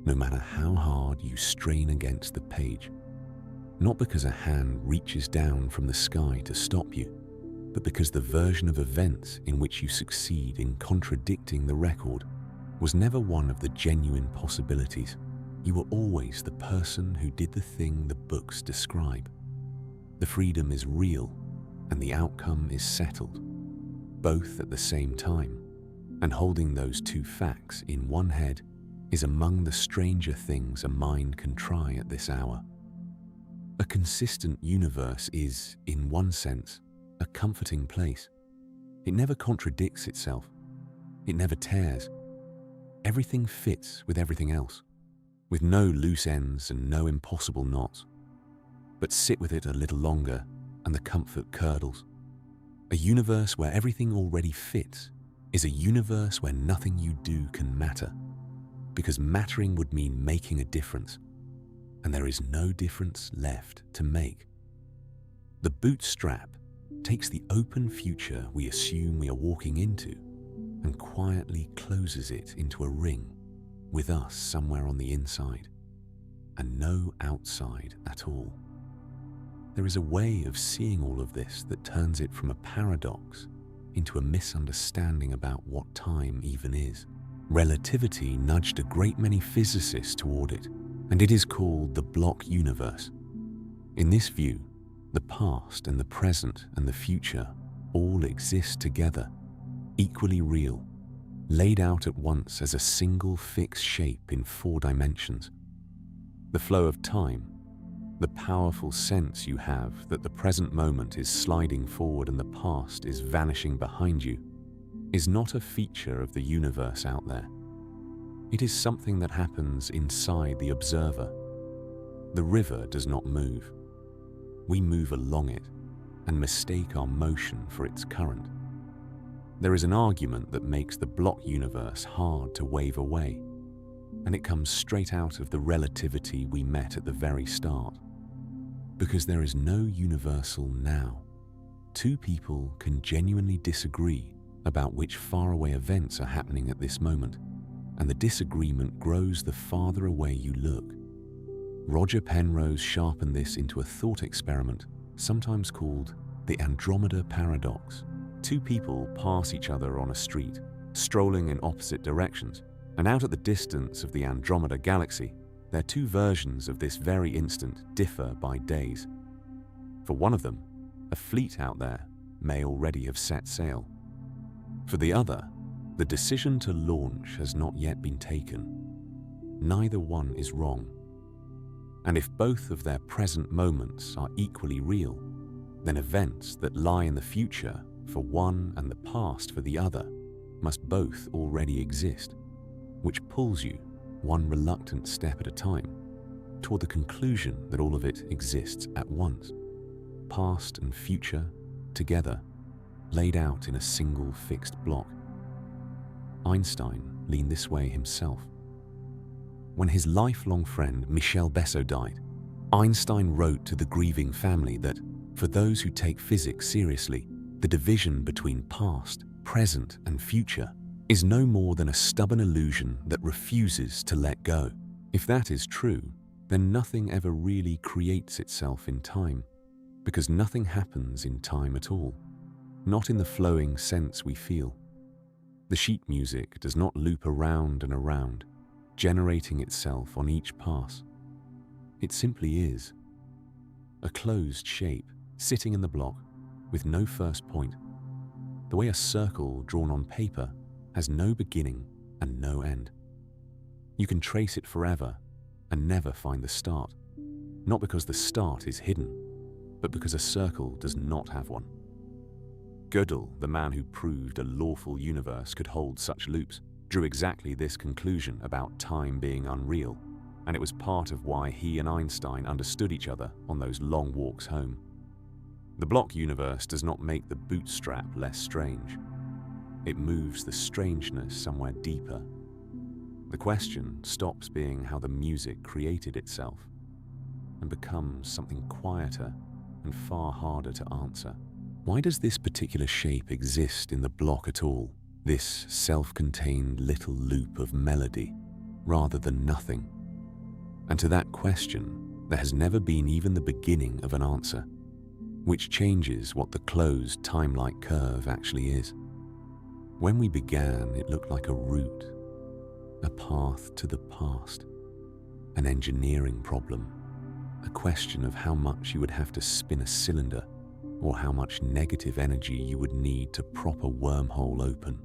no matter how hard you strain against the page. Not because a hand reaches down from the sky to stop you, but because the version of events in which you succeed in contradicting the record was never one of the genuine possibilities. You were always the person who did the thing the books describe. The freedom is real, and the outcome is settled, both at the same time, and holding those two facts in one head is among the stranger things a mind can try at this hour. A consistent universe is, in one sense, a comforting place. It never contradicts itself. It never tears. Everything fits with everything else, with no loose ends and no impossible knots. But sit with it a little longer and the comfort curdles. A universe where everything already fits is a universe where nothing you do can matter, because mattering would mean making a difference, and there is no difference left to make. The Bootstrap takes the open future we assume we are walking into and quietly closes it into a ring with us somewhere on the inside and no outside at all. There is a way of seeing all of this that turns it from a paradox into a misunderstanding about what time even is. Relativity nudged a great many physicists toward it, and it is called the block universe. In this view, the past and the present and the future all exist together, equally real, laid out at once as a single fixed shape in 4 dimensions. The flow of time, the powerful sense you have that the present moment is sliding forward and the past is vanishing behind you, is not a feature of the universe out there. It is something that happens inside the observer. The river does not move. We move along it and mistake our motion for its current. There is an argument that makes the block universe hard to wave away, and it comes straight out of the relativity we met at the very start. Because there is no universal now. 2 people can genuinely disagree about which faraway events are happening at this moment, and the disagreement grows the farther away you look. Roger Penrose sharpened this into a thought experiment, sometimes called the Andromeda paradox. 2 people pass each other on a street, strolling in opposite directions, and out at the distance of the Andromeda galaxy, their 2 versions of this very instant differ by days. For one of them, a fleet out there may already have set sail. For the other, the decision to launch has not yet been taken. Neither one is wrong. And if both of their present moments are equally real, then events that lie in the future for one and the past for the other must both already exist, which pulls you, one reluctant step at a time, toward the conclusion that all of it exists at once, past and future together, laid out in a single fixed block. Einstein leaned this way himself. When his lifelong friend Michel Besso died, Einstein wrote to the grieving family that, for those who take physics seriously, the division between past, present, and future is no more than a stubborn illusion that refuses to let go. If that is true, then nothing ever really creates itself in time, because nothing happens in time at all, not in the flowing sense we feel. The sheet music does not loop around and around, generating itself on each pass. It simply is. A closed shape, sitting in the block, with no first point. The way a circle drawn on paper has no beginning and no end. You can trace it forever and never find the start, not because the start is hidden, but because a circle does not have one. Gödel, the man who proved a lawful universe could hold such loops, drew exactly this conclusion about time being unreal, and it was part of why he and Einstein understood each other on those long walks home. The block universe does not make the bootstrap less strange. It moves the strangeness somewhere deeper. The question stops being how the music created itself and becomes something quieter and far harder to answer. Why does this particular shape exist in the block at all, this self-contained little loop of melody, rather than nothing? And to that question, there has never been even the beginning of an answer, which changes what the closed Timelike curve actually is. When we began, it looked like a route, a path to the past, an engineering problem, a question of how much you would have to spin a cylinder or how much negative energy you would need to prop a wormhole open.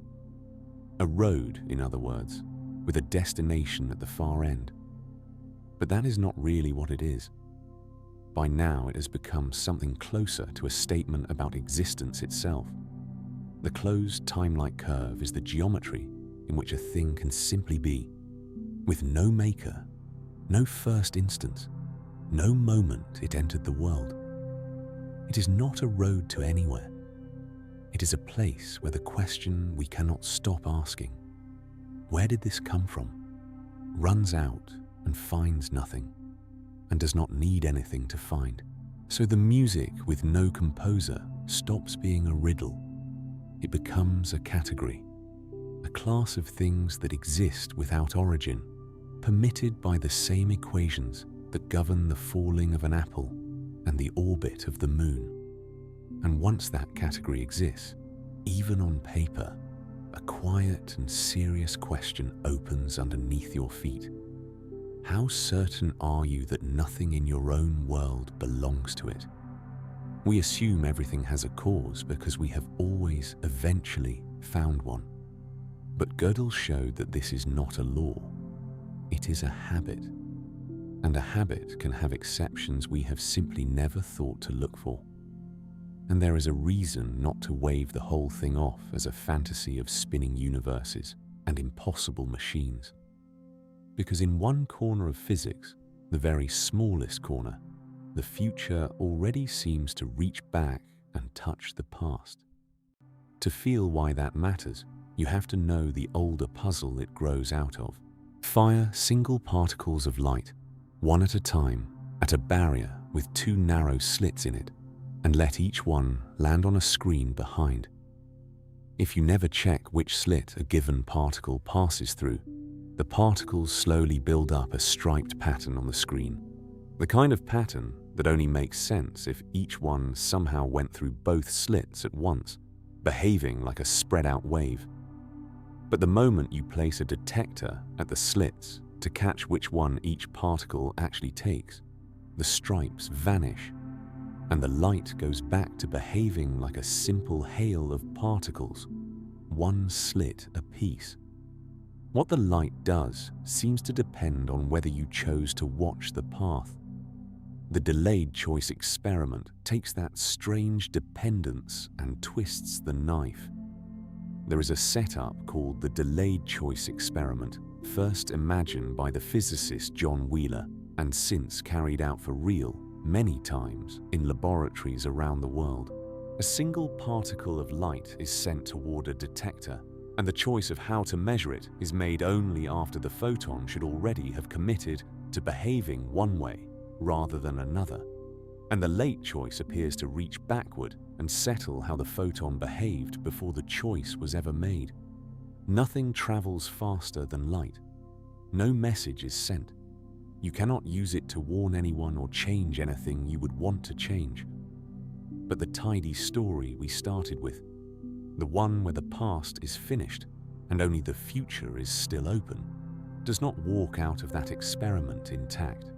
A road, in other words, with a destination at the far end. But that is not really what it is. By now, it has become something closer to a statement about existence itself. The closed Timelike curve is the geometry in which a thing can simply be, with no maker, no first instance, no moment it entered the world. It is not a road to anywhere. It is a place where the question we cannot stop asking, where did this come from, runs out and finds nothing, and does not need anything to find. So the music with no composer stops being a riddle. It becomes a category, a class of things that exist without origin, permitted by the same equations that govern the falling of an apple and the orbit of the moon. And once that category exists, even on paper, a quiet and serious question opens underneath your feet. How certain are you that nothing in your own world belongs to it? We assume everything has a cause because we have always eventually found one. But Gödel showed that this is not a law. It is a habit. And a habit can have exceptions we have simply never thought to look for. And there is a reason not to wave the whole thing off as a fantasy of spinning universes and impossible machines. Because in one corner of physics, the very smallest corner, the future already seems to reach back and touch the past. To feel why that matters, you have to know the older puzzle it grows out of. Fire single particles of light, one at a time, at a barrier with two narrow slits in it, and let each one land on a screen behind. If you never check which slit a given particle passes through, the particles slowly build up a striped pattern on the screen. The kind of pattern that only makes sense if each one somehow went through both slits at once, behaving like a spread-out wave. But the moment you place a detector at the slits to catch which one each particle actually takes, the stripes vanish, and the light goes back to behaving like a simple hail of particles, one slit apiece. What the light does seems to depend on whether you chose to watch the path. The delayed choice experiment takes that strange dependence and twists the knife. There is a setup called the delayed choice experiment, first imagined by the physicist John Wheeler and since carried out for real many times in laboratories around the world. A single particle of light is sent toward a detector, and the choice of how to measure it is made only after the photon should already have committed to behaving one way rather than another. And the late choice appears to reach backward and settle how the photon behaved before the choice was ever made. Nothing travels faster than light. No message is sent. You cannot use it to warn anyone or change anything you would want to change. But the tidy story we started with, the one where the past is finished and only the future is still open, does not walk out of that experiment intact.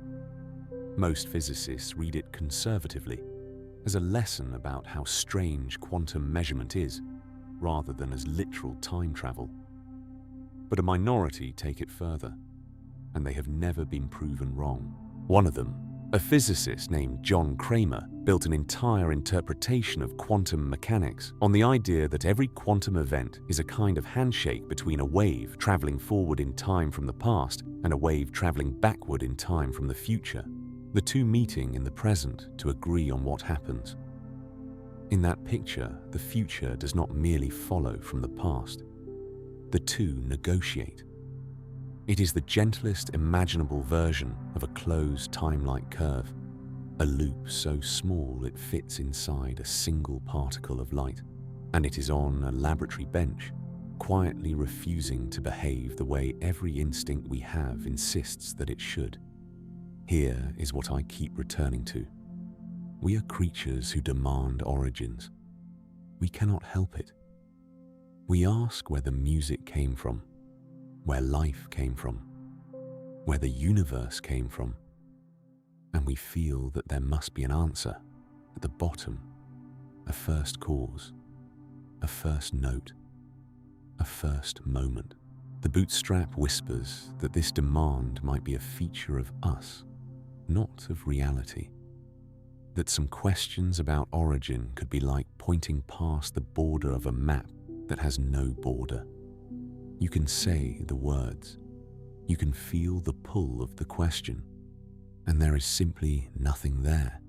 Most physicists read it conservatively, as a lesson about how strange quantum measurement is, rather than as literal time travel. But a minority take it further, and they have never been proven wrong. One of them, a physicist named John Cramer, built an entire interpretation of quantum mechanics on the idea that every quantum event is a kind of handshake between a wave traveling forward in time from the past and a wave traveling backward in time from the future, the two meeting in the present to agree on what happens. In that picture, the future does not merely follow from the past. The two negotiate. It is the gentlest imaginable version of a closed time-like curve, a loop so small it fits inside a single particle of light, and it is on a laboratory bench, quietly refusing to behave the way every instinct we have insists that it should. Here is what I keep returning to. We are creatures who demand origins. We cannot help it. We ask where the music came from, where life came from, where the universe came from, and we feel that there must be an answer at the bottom, a first cause, a first note, a first moment. The Bootstrap whispers that this demand might be a feature of us, not of reality. That some questions about origin could be like pointing past the border of a map that has no border. You can say the words, you can feel the pull of the question, and there is simply nothing there.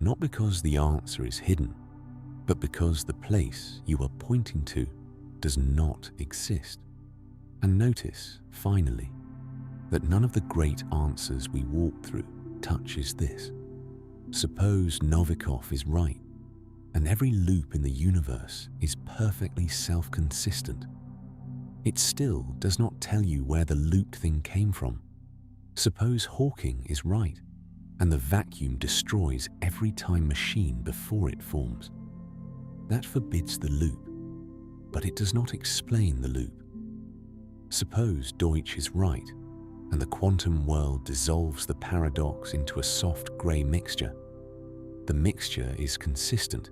Not because the answer is hidden, but because the place you are pointing to does not exist. And notice, finally, that none of the great answers we walk through touches this. Suppose Novikov is right, and every loop in the universe is perfectly self-consistent. It still does not tell you where the looped thing came from. Suppose Hawking is right, and the vacuum destroys every time machine before it forms. That forbids the loop, but it does not explain the loop. Suppose Deutsch is right, and the quantum world dissolves the paradox into a soft grey mixture. The mixture is consistent,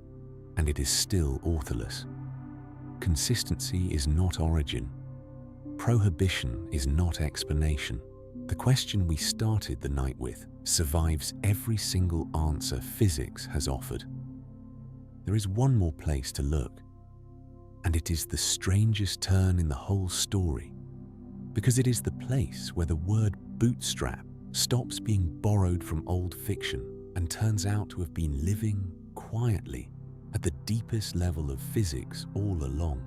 and it is still authorless. Consistency is not origin, prohibition is not explanation. The question we started the night with survives every single answer physics has offered. There is one more place to look, and it is the strangest turn in the whole story, because it is the place where the word bootstrap stops being borrowed from old fiction and turns out to have been living quietly at the deepest level of physics all along.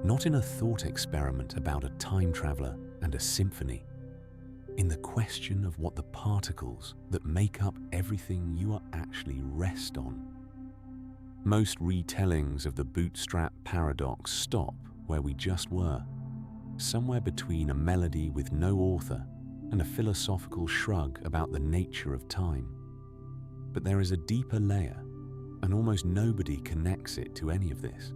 Not in a thought experiment about a time traveler and a symphony, in the question of what the particles that make up everything you are actually rest on. Most retellings of the bootstrap paradox stop where we just were, somewhere between a melody with no author and a philosophical shrug about the nature of time. But there is a deeper layer, and almost nobody connects it to any of this,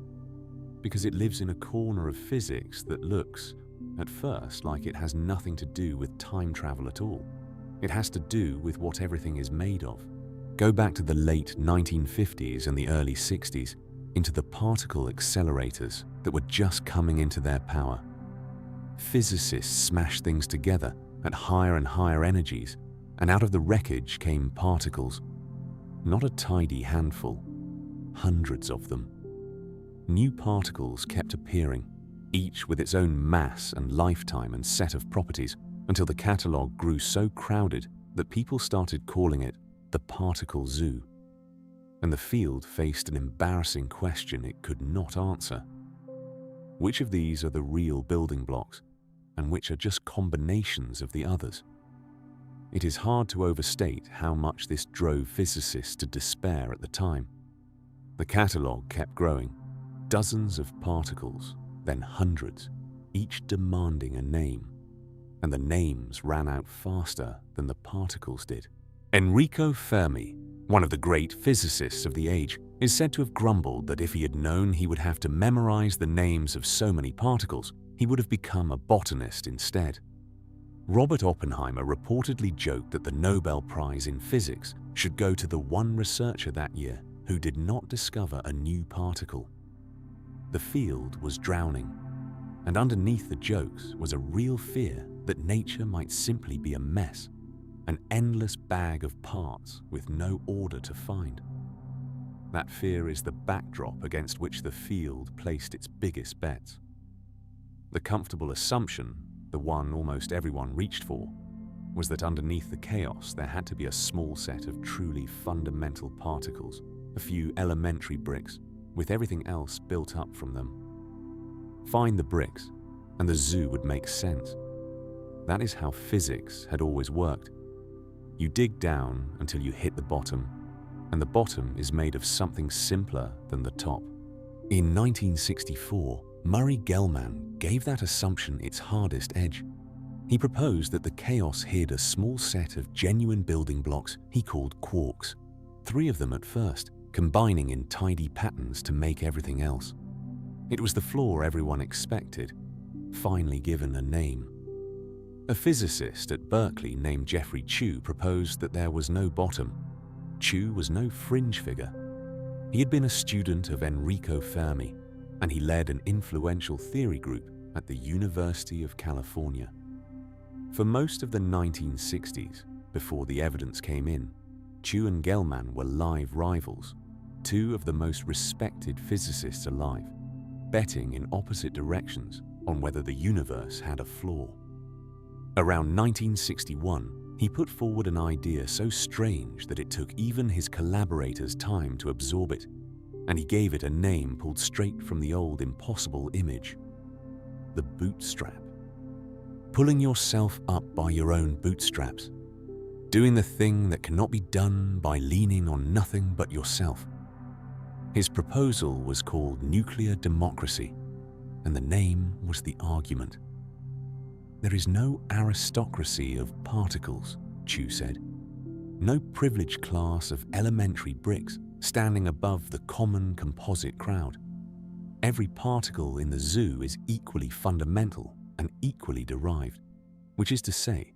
because it lives in a corner of physics that looks, at first, like it has nothing to do with time travel at all. It has to do with what everything is made of. Go back to the late 1950s and the early 60s, into the particle accelerators that were just coming into their power. Physicists smashed things together at higher and higher energies, and out of the wreckage came particles. Not a tidy handful, hundreds of them. New particles kept appearing, each with its own mass and lifetime and set of properties, until the catalogue grew so crowded that people started calling it the particle zoo. And the field faced an embarrassing question it could not answer. Which of these are the real building blocks, and which are just combinations of the others? It is hard to overstate how much this drove physicists to despair at the time. The catalogue kept growing, dozens of particles, then hundreds, each demanding a name, and the names ran out faster than the particles did. Enrico Fermi, one of the great physicists of the age, is said to have grumbled that if he had known he would have to memorize the names of so many particles, he would have become a botanist instead. Robert Oppenheimer reportedly joked that the Nobel Prize in Physics should go to the one researcher that year who did not discover a new particle. The field was drowning, and underneath the jokes was a real fear that nature might simply be a mess, an endless bag of parts with no order to find. That fear is the backdrop against which the field placed its biggest bets. The comfortable assumption, the one almost everyone reached for, was that underneath the chaos there had to be a small set of truly fundamental particles, a few elementary bricks, with everything else built up from them. Find the bricks, and the zoo would make sense. That is how physics had always worked. You dig down until you hit the bottom, and the bottom is made of something simpler than the top. In 1964, Murray Gell-Mann gave that assumption its hardest edge. He proposed that the chaos hid a small set of genuine building blocks he called quarks, 3 of them at first, combining in tidy patterns to make everything else. It was the flaw everyone expected, finally given a name. A physicist at Berkeley named Jeffrey Chew proposed that there was no bottom. Chew was no fringe figure. He had been a student of Enrico Fermi, and he led an influential theory group at the University of California. For most of the 1960s, before the evidence came in, Chew and Gell-Mann were live rivals, 2 of the most respected physicists alive, betting in opposite directions on whether the universe had a flaw. Around 1961, he put forward an idea so strange that it took even his collaborators time to absorb it, and he gave it a name pulled straight from the old impossible image: the bootstrap. Pulling yourself up by your own bootstraps, doing the thing that cannot be done by leaning on nothing but yourself. His proposal was called nuclear democracy, and the name was the argument. There is no aristocracy of particles, Chew said. No privileged class of elementary bricks standing above the common composite crowd. Every particle in the zoo is equally fundamental and equally derived, which is to say,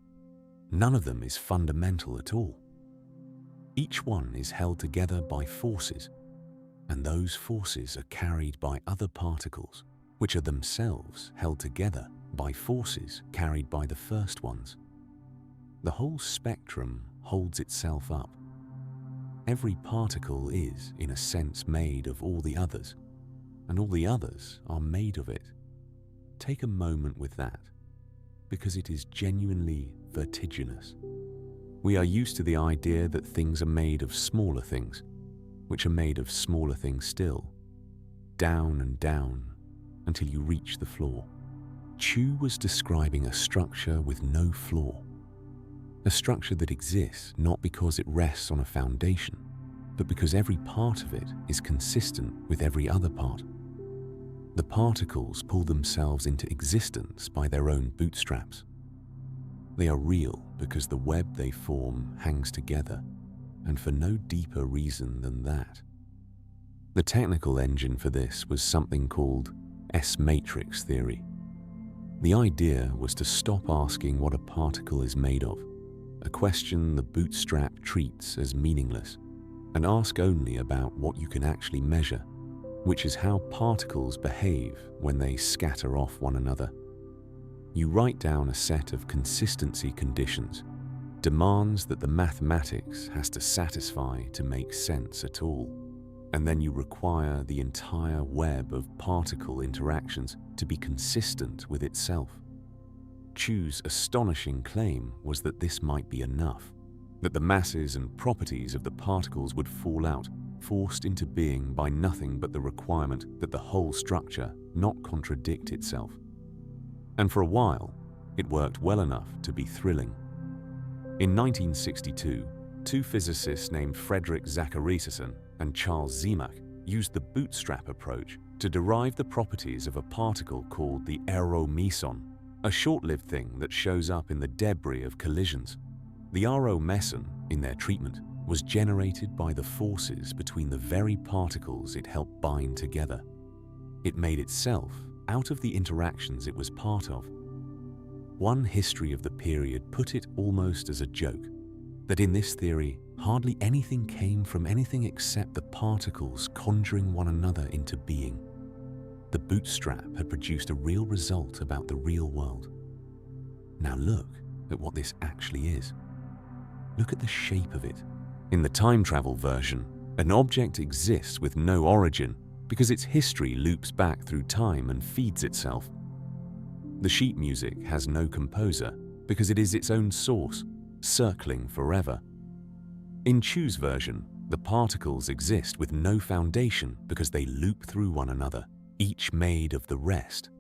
none of them is fundamental at all. Each one is held together by forces, and those forces are carried by other particles, which are themselves held together by forces carried by the first ones. The whole spectrum holds itself up. Every particle is, in a sense, made of all the others, and all the others are made of it. Take a moment with that, because it is genuinely vertiginous. We are used to the idea that things are made of smaller things, which are made of smaller things still, down and down until you reach the floor. Chu was describing a structure with no floor, a structure that exists not because it rests on a foundation, but because every part of it is consistent with every other part. The particles pull themselves into existence by their own bootstraps. They are real because the web they form hangs together, and for no deeper reason than that. The technical engine for this was something called S-matrix theory. The idea was to stop asking what a particle is made of, a question the Bootstrap treats as meaningless, and ask only about what you can actually measure, which is how particles behave when they scatter off one another. You write down a set of consistency conditions, demands that the mathematics has to satisfy to make sense at all, and then you require the entire web of particle interactions to be consistent with itself. Chu's astonishing claim was that this might be enough, that the masses and properties of the particles would fall out, forced into being by nothing but the requirement that the whole structure not contradict itself. And for a while, it worked well enough to be thrilling. In 1962, two physicists named Frederick Zachariasen and Charles Ziemak used the bootstrap approach to derive the properties of a particle called the aeromeson, a short-lived thing that shows up in the debris of collisions. The aeromeson, in their treatment, was generated by the forces between the very particles it helped bind together. It made itself out of the interactions it was part of. One history of the period put it almost as a joke, that in this theory, hardly anything came from anything except the particles conjuring one another into being. The bootstrap had produced a real result about the real world. Now look at what this actually is. Look at the shape of it. In the time travel version, an object exists with no origin because its history loops back through time and feeds itself. The sheet music has no composer because it is its own source, circling forever. In Chu's version, the particles exist with no foundation because they loop through one another, each made of the rest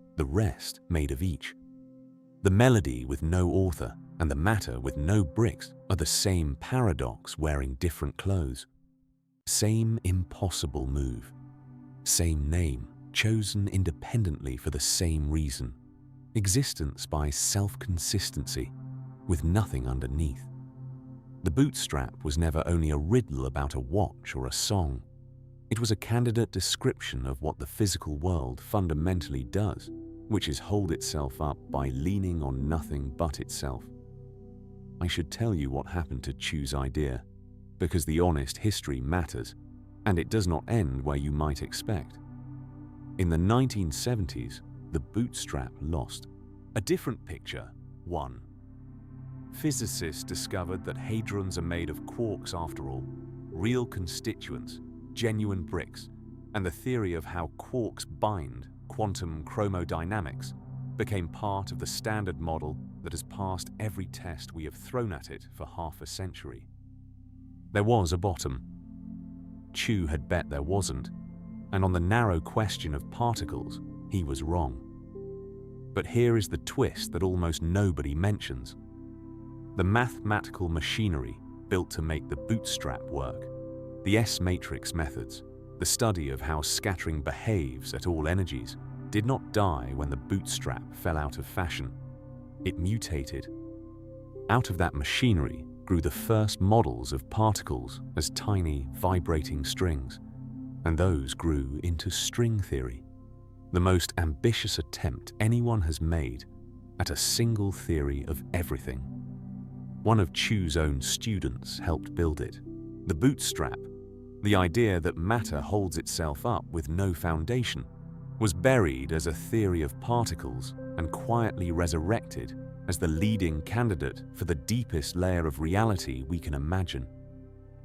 made of each. The melody with no author and the matter with no bricks are the same paradox wearing different clothes. Same impossible move. Same name, chosen independently for the same reason. Existence by self-consistency, with nothing underneath. The bootstrap was never only a riddle about a watch or a song. It was a candidate description of what the physical world fundamentally does, which is hold itself up by leaning on nothing but itself. I should tell you what happened to Chu's idea, because the honest history matters, and it does not end where you might expect. In the 1970s, the bootstrap lost. A different picture won. Physicists discovered that hadrons are made of quarks after all, real constituents, genuine bricks, and the theory of how quarks bind, quantum chromodynamics, became part of the standard model that has passed every test we have thrown at it for half a century. There was a bottom. Chu had bet there wasn't, and on the narrow question of particles, he was wrong. But here is the twist that almost nobody mentions. The mathematical machinery built to make the bootstrap work, the S-matrix methods, the study of how scattering behaves at all energies, did not die when the bootstrap fell out of fashion. It mutated. Out of that machinery grew the first models of particles as tiny, vibrating strings, and those grew into string theory, the most ambitious attempt anyone has made at a single theory of everything. One of Chu's own students helped build it. The bootstrap, the idea that matter holds itself up with no foundation, was buried as a theory of particles and quietly resurrected as the leading candidate for the deepest layer of reality we can imagine.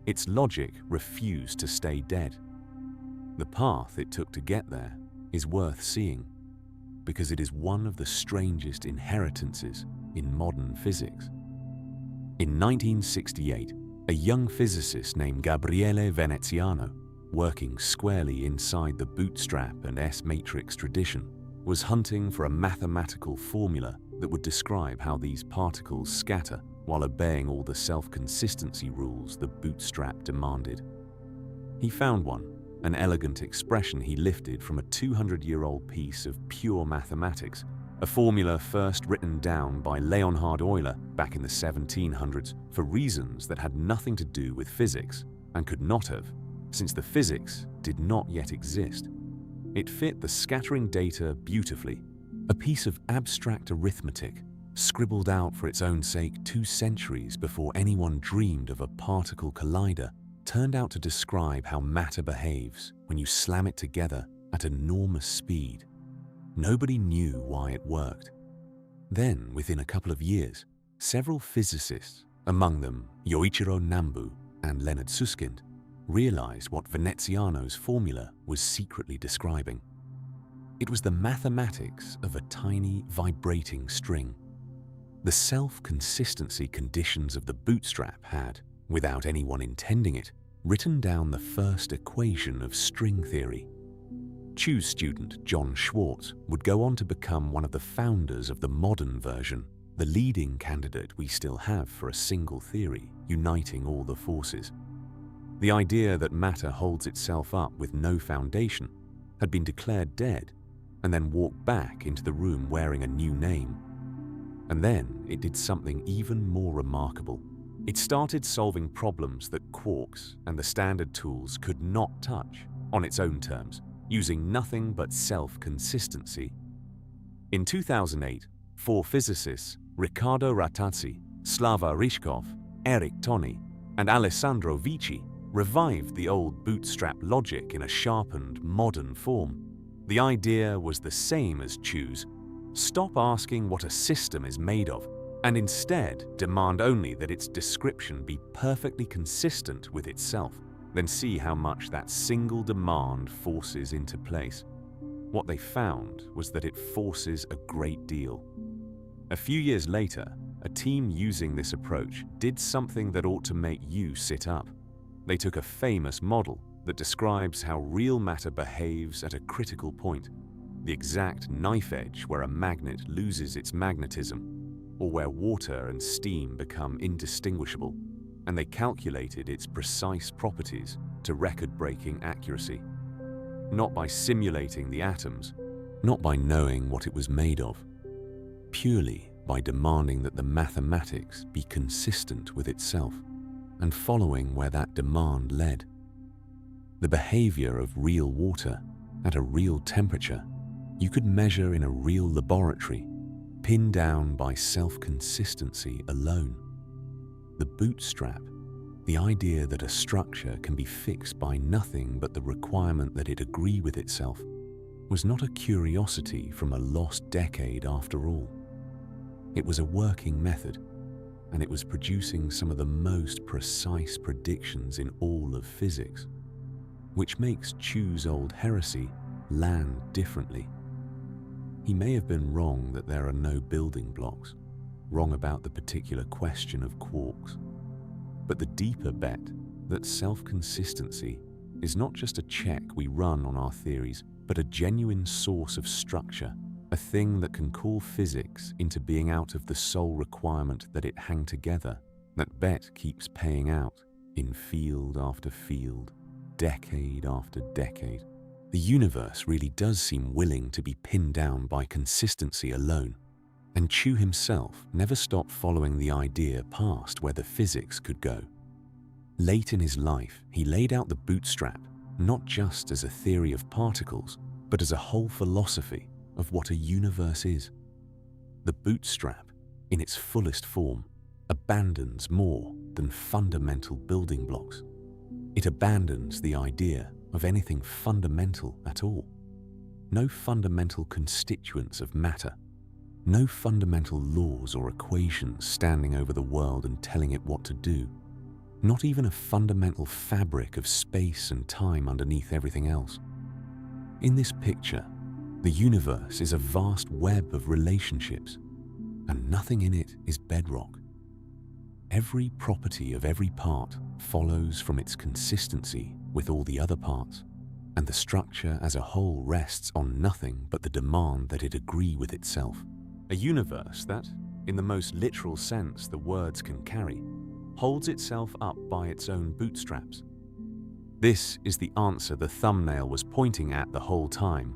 Its logic refused to stay dead. The path it took to get there is worth seeing, because it is one of the strangest inheritances in modern physics. In 1968, a young physicist named Gabriele Veneziano, working squarely inside the Bootstrap and S-matrix tradition, was hunting for a mathematical formula that would describe how these particles scatter while obeying all the self-consistency rules the Bootstrap demanded. He found one, an elegant expression he lifted from a 200-year-old piece of pure mathematics, a formula first written down by Leonhard Euler back in the 1700s for reasons that had nothing to do with physics and could not have, since the physics did not yet exist. It fit the scattering data beautifully, a piece of abstract arithmetic scribbled out for its own sake 2 centuries before anyone dreamed of a particle collider, turned out to describe how matter behaves when you slam it together at enormous speed. Nobody knew why it worked. Then, within a couple of years, several physicists, among them Yoichiro Nambu and Leonard Susskind, realized what Veneziano's formula was secretly describing. It was the mathematics of a tiny vibrating string. The self-consistency conditions of the Bootstrap had, without anyone intending it, written down the first equation of string theory. CHU's student John Schwartz would go on to become one of the founders of the modern version, the leading candidate we still have for a single theory uniting all the forces. The idea that matter holds itself up with no foundation had been declared dead and then walked back into the room wearing a new name. And then it did something even more remarkable. It started solving problems that quarks and the standard tools could not touch on its own terms, using nothing but self-consistency. In 2008, 4 physicists, Riccardo Rattazzi, Slava Ryzhkov, Eric Toni, and Alessandro Vici, revived the old Bootstrap logic in a sharpened, modern form. The idea was the same as CHU's: stop asking what a system is made of, and instead demand only that its description be perfectly consistent with itself, then see how much that single demand forces into place. What they found was that it forces a great deal. A few years later, a team using this approach did something that ought to make you sit up. They took a famous model that describes how real matter behaves at a critical point, the exact knife edge where a magnet loses its magnetism, or where water and steam become indistinguishable, and they calculated its precise properties to record-breaking accuracy. Not by simulating the atoms, not by knowing what it was made of, purely by demanding that the mathematics be consistent with itself and following where that demand led. The behavior of real water at a real temperature you could measure in a real laboratory, pinned down by self-consistency alone. The Bootstrap, the idea that a structure can be fixed by nothing but the requirement that it agree with itself, was not a curiosity from a lost decade after all. It was a working method, and it was producing some of the most precise predictions in all of physics, which makes CHU's old heresy land differently. He may have been wrong that there are no building blocks, wrong about the particular question of quarks, but the deeper bet that self-consistency is not just a check we run on our theories, but a genuine source of structure, a thing that can call physics into being out of the sole requirement that it hang together. That bet keeps paying out in field after field, decade after decade. The universe really does seem willing to be pinned down by consistency alone, and CHU himself never stopped following the idea past where the physics could go. Late in his life, he laid out the Bootstrap not just as a theory of particles, but as a whole philosophy of what a universe is. The Bootstrap, in its fullest form, abandons more than fundamental building blocks. It abandons the idea of anything fundamental at all. no fundamental constituents of matter, no fundamental laws or equations standing over the world and telling it what to do, not even a fundamental fabric of space and time underneath everything else. In this picture, the universe is a vast web of relationships, and nothing in it is bedrock. Every property of every part follows from its consistency with all the other parts, and the structure as a whole rests on nothing but the demand that it agree with itself. A universe that, in the most literal sense the words can carry, holds itself up by its own bootstraps. This is the answer the thumbnail was pointing at the whole time,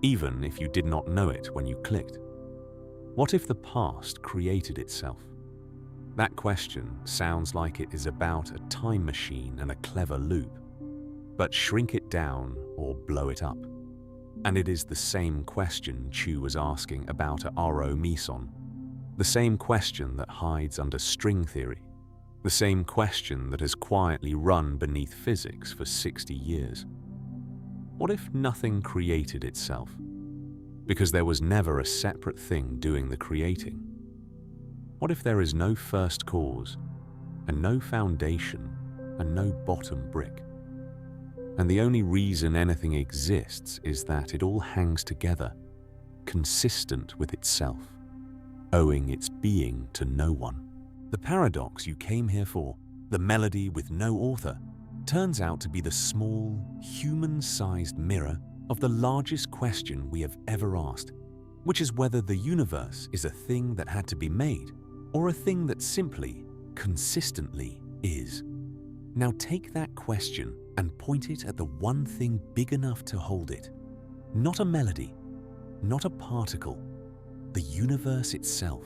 even if you did not know it when you clicked. What if the past created itself? That question sounds like it is about a time machine and a clever loop, but shrink it down or blow it up. And it is the same question Chu was asking about a RO meson, the same question that hides under string theory, the same question that has quietly run beneath physics for 60 years. What if nothing created itself? Because there was never a separate thing doing the creating. What if there is no first cause, and no foundation, and no bottom brick? And the only reason anything exists is that it all hangs together, consistent with itself, owing its being to no one. The paradox you came here for, the melody with no author, turns out to be the small, human-sized mirror of the largest question we have ever asked, which is whether the universe is a thing that had to be made, or a thing that simply, consistently is. Now take that question and point it at the one thing big enough to hold it. Not a melody, not a particle, the universe itself.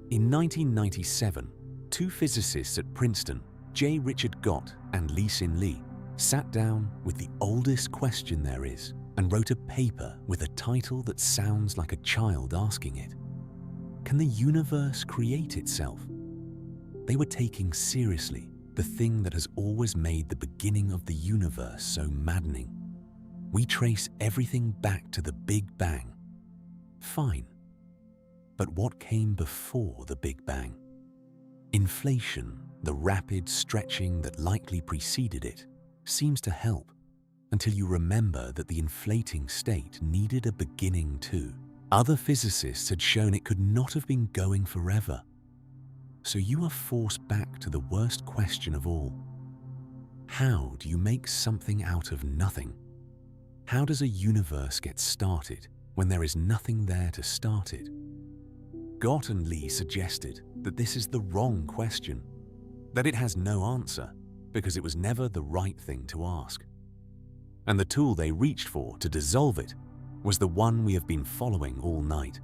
In 1997, two physicists at Princeton, J. Richard Gott and Li-Xin Li, sat down with the oldest question there is and wrote a paper with a title that sounds like a child asking it. Can the universe create itself? They were taking seriously the thing that has always made the beginning of the universe so maddening. We trace everything back to the Big Bang. Fine. But what came before the Big Bang? Inflation, the rapid stretching that likely preceded it, seems to help until you remember that the inflating state needed a beginning too. Other physicists had shown it could not have been going forever. So you are forced back to the worst question of all. How do you make something out of nothing? How does a universe get started when there is nothing there to start it? Gott and Li suggested that this is the wrong question, that it has no answer because it was never the right thing to ask. And the tool they reached for to dissolve it was the one we have been following all night.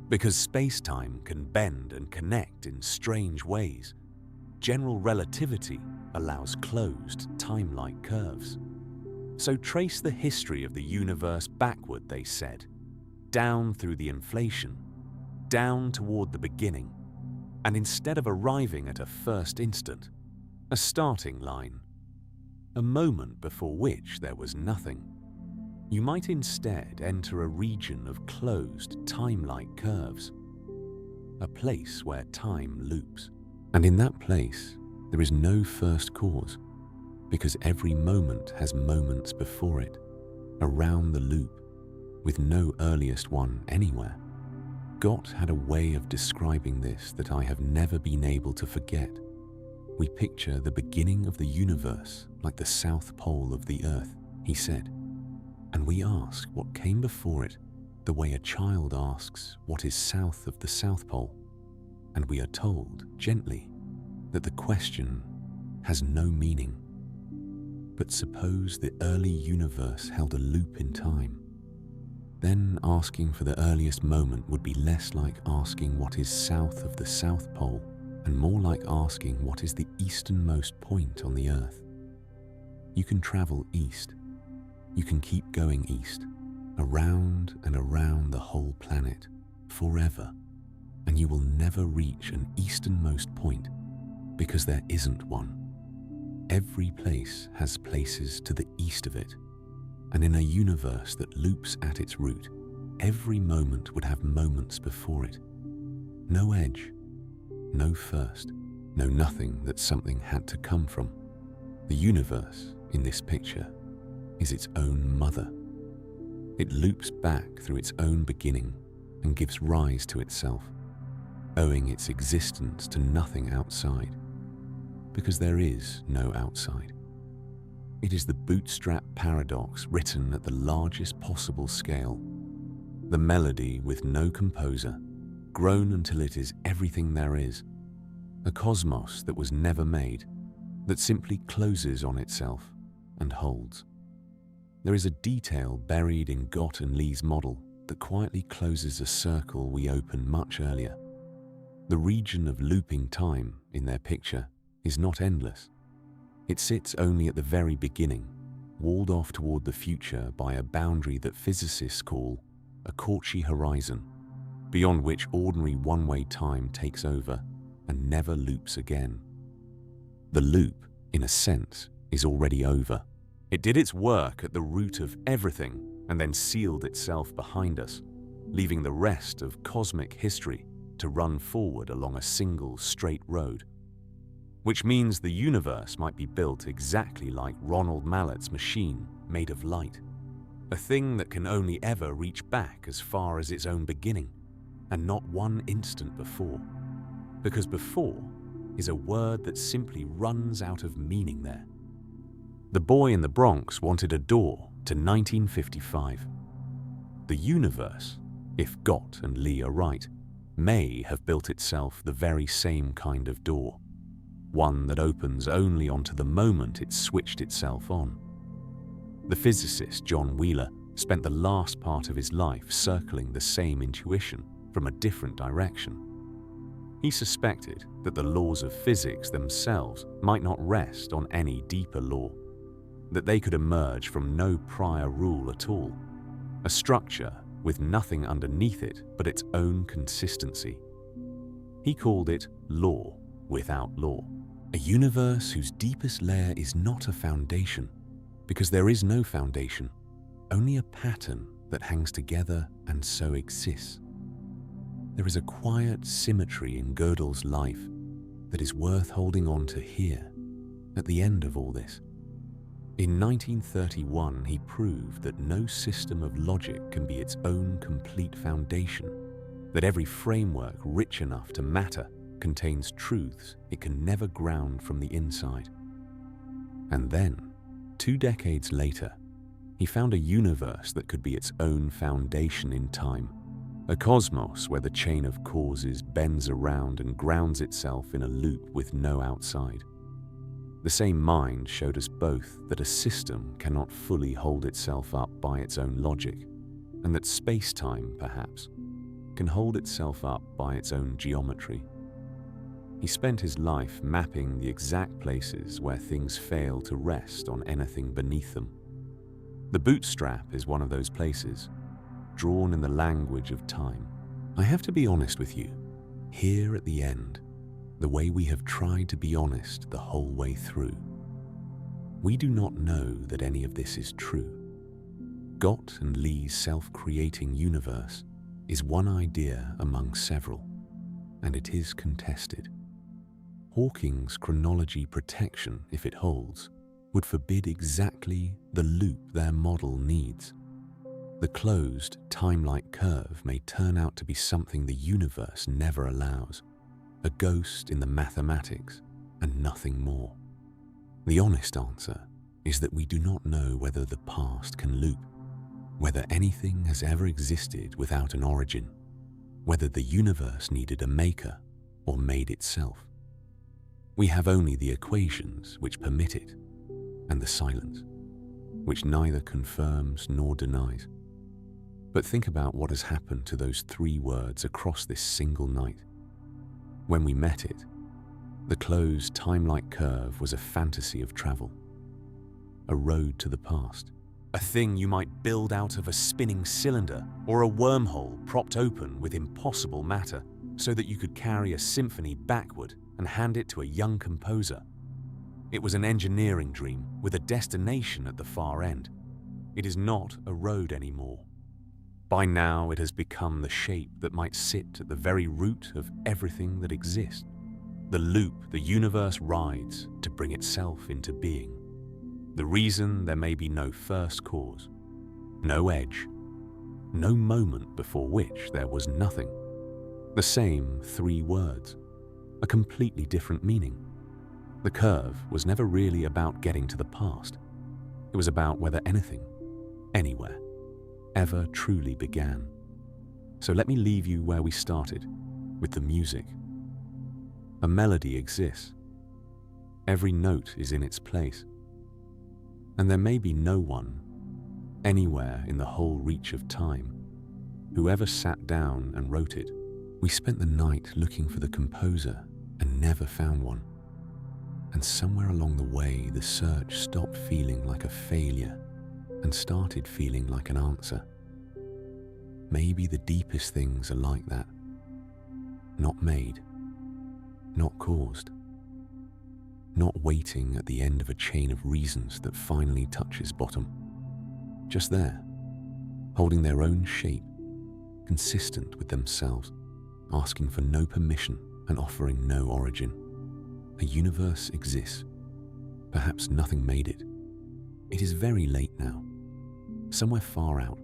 Because space-time can bend and connect in strange ways, general relativity allows closed, time-like curves. So trace the history of the universe backward, they said, down through the inflation, down toward the beginning, and instead of arriving at a first instant, a starting line, a moment before which there was nothing, you might instead enter a region of closed, time-like curves, a place where time loops. And in that place, there is no first cause, because every moment has moments before it, around the loop, with no earliest one anywhere. Gott had a way of describing this that I have never been able to forget. We picture the beginning of the universe like the South Pole of the Earth, he said. And we ask what came before it the way a child asks what is south of the South Pole. And we are told, gently, that the question has no meaning. But suppose the early universe held a loop in time. Then asking for the earliest moment would be less like asking what is south of the South Pole and more like asking what is the easternmost point on the Earth. You can travel east. You can keep going east, around and around the whole planet, forever, and you will never reach an easternmost point because there isn't one. Every place has places to the east of it, And in a universe that loops at its root, every moment would have moments before it. No edge, no first, no nothing that something had to come from. The universe, in this picture, is its own mother. It loops back through its own beginning and gives rise to itself, owing its existence to nothing outside, because there is no outside. It is the Bootstrap paradox written at the largest possible scale, the melody with no composer, grown until it is everything there is, a cosmos that was never made, that simply closes on itself and holds. There is a detail buried in Gott and Li's model that quietly closes a circle we opened much earlier. The region of looping time in their picture is not endless. It sits only at the very beginning, walled off toward the future by a boundary that physicists call a Cauchy horizon, beyond which ordinary one-way time takes over and never loops again. The loop, in a sense, is already over. It did its work at the root of everything and then sealed itself behind us, leaving the rest of cosmic history to run forward along a single straight road. Which means the universe might be built exactly like Ronald Mallet's machine made of light, a thing that can only ever reach back as far as its own beginning, and not one instant before. Because before is a word that simply runs out of meaning there. The boy in the Bronx wanted a door to 1955. The universe, if Gott and Li are right, may have built itself the very same kind of door, one that opens only onto the moment it switched itself on. The physicist John Wheeler spent the last part of his life circling the same intuition from a different direction. He suspected that the laws of physics themselves might not rest on any deeper law, that they could emerge from no prior rule at all, a structure with nothing underneath it but its own consistency. He called it law without law, a universe whose deepest layer is not a foundation, because there is no foundation, only a pattern that hangs together and so exists. There is a quiet symmetry in Gödel's life that is worth holding on to here, at the end of all this. In 1931, he proved that no system of logic can be its own complete foundation, that every framework rich enough to matter contains truths it can never ground from the inside. And then, 2 decades later, he found a universe that could be its own foundation in time, a cosmos where the chain of causes bends around and grounds itself in a loop with no outside. The same mind showed us both that a system cannot fully hold itself up by its own logic, and that space-time, perhaps, can hold itself up by its own geometry. He spent his life mapping the exact places where things fail to rest on anything beneath them. The Bootstrap is one of those places, drawn in the language of time. I have to be honest with you, here at the end, the way we have tried to be honest the whole way through. We do not know that any of this is true. Gott and Li's self-creating universe is one idea among several, and it is contested. Hawking's chronology protection, if it holds, would forbid exactly the loop their model needs. The closed, time-like curve may turn out to be something the universe never allows, a ghost in the mathematics and nothing more. The honest answer is that we do not know whether the past can loop, whether anything has ever existed without an origin, whether the universe needed a maker or made itself. We have only the equations which permit it, and the silence, which neither confirms nor denies. But think about what has happened to those 3 words across this single night. When we met it, the closed time-like curve was a fantasy of travel, a road to the past, a thing you might build out of a spinning cylinder or a wormhole propped open with impossible matter so that you could carry a symphony backward and hand it to a young composer. It was an engineering dream with a destination at the far end. It is not a road anymore. By now, it has become the shape that might sit at the very root of everything that exists, the loop the universe rides to bring itself into being, the reason there may be no first cause, no edge, no moment before which there was nothing. The same three words, a completely different meaning. The curve was never really about getting to the past. It was about whether anything, anywhere, ever truly began. So let me leave you where we started, with the music. A melody exists. Every note is in its place. And there may be no one, anywhere in the whole reach of time, who ever sat down and wrote it. We spent the night looking for the composer and never found one. And somewhere along the way, the search stopped feeling like a failure and started feeling like an answer. Maybe the deepest things are like that. Not made, not caused, not waiting at the end of a chain of reasons that finally touches bottom. Just there, holding their own shape, consistent with themselves, asking for no permission and offering no origin. A universe exists. Perhaps nothing made it. It is very late now. Somewhere far out,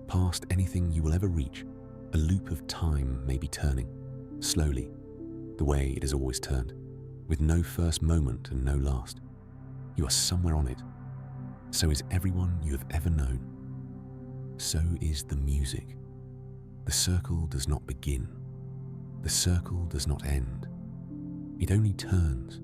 past anything you will ever reach, a loop of time may be turning, slowly, the way it has always turned, with no first moment and no last. You are somewhere on it. So is everyone you have ever known. So is the music. The circle does not begin. The circle does not end. It only turns,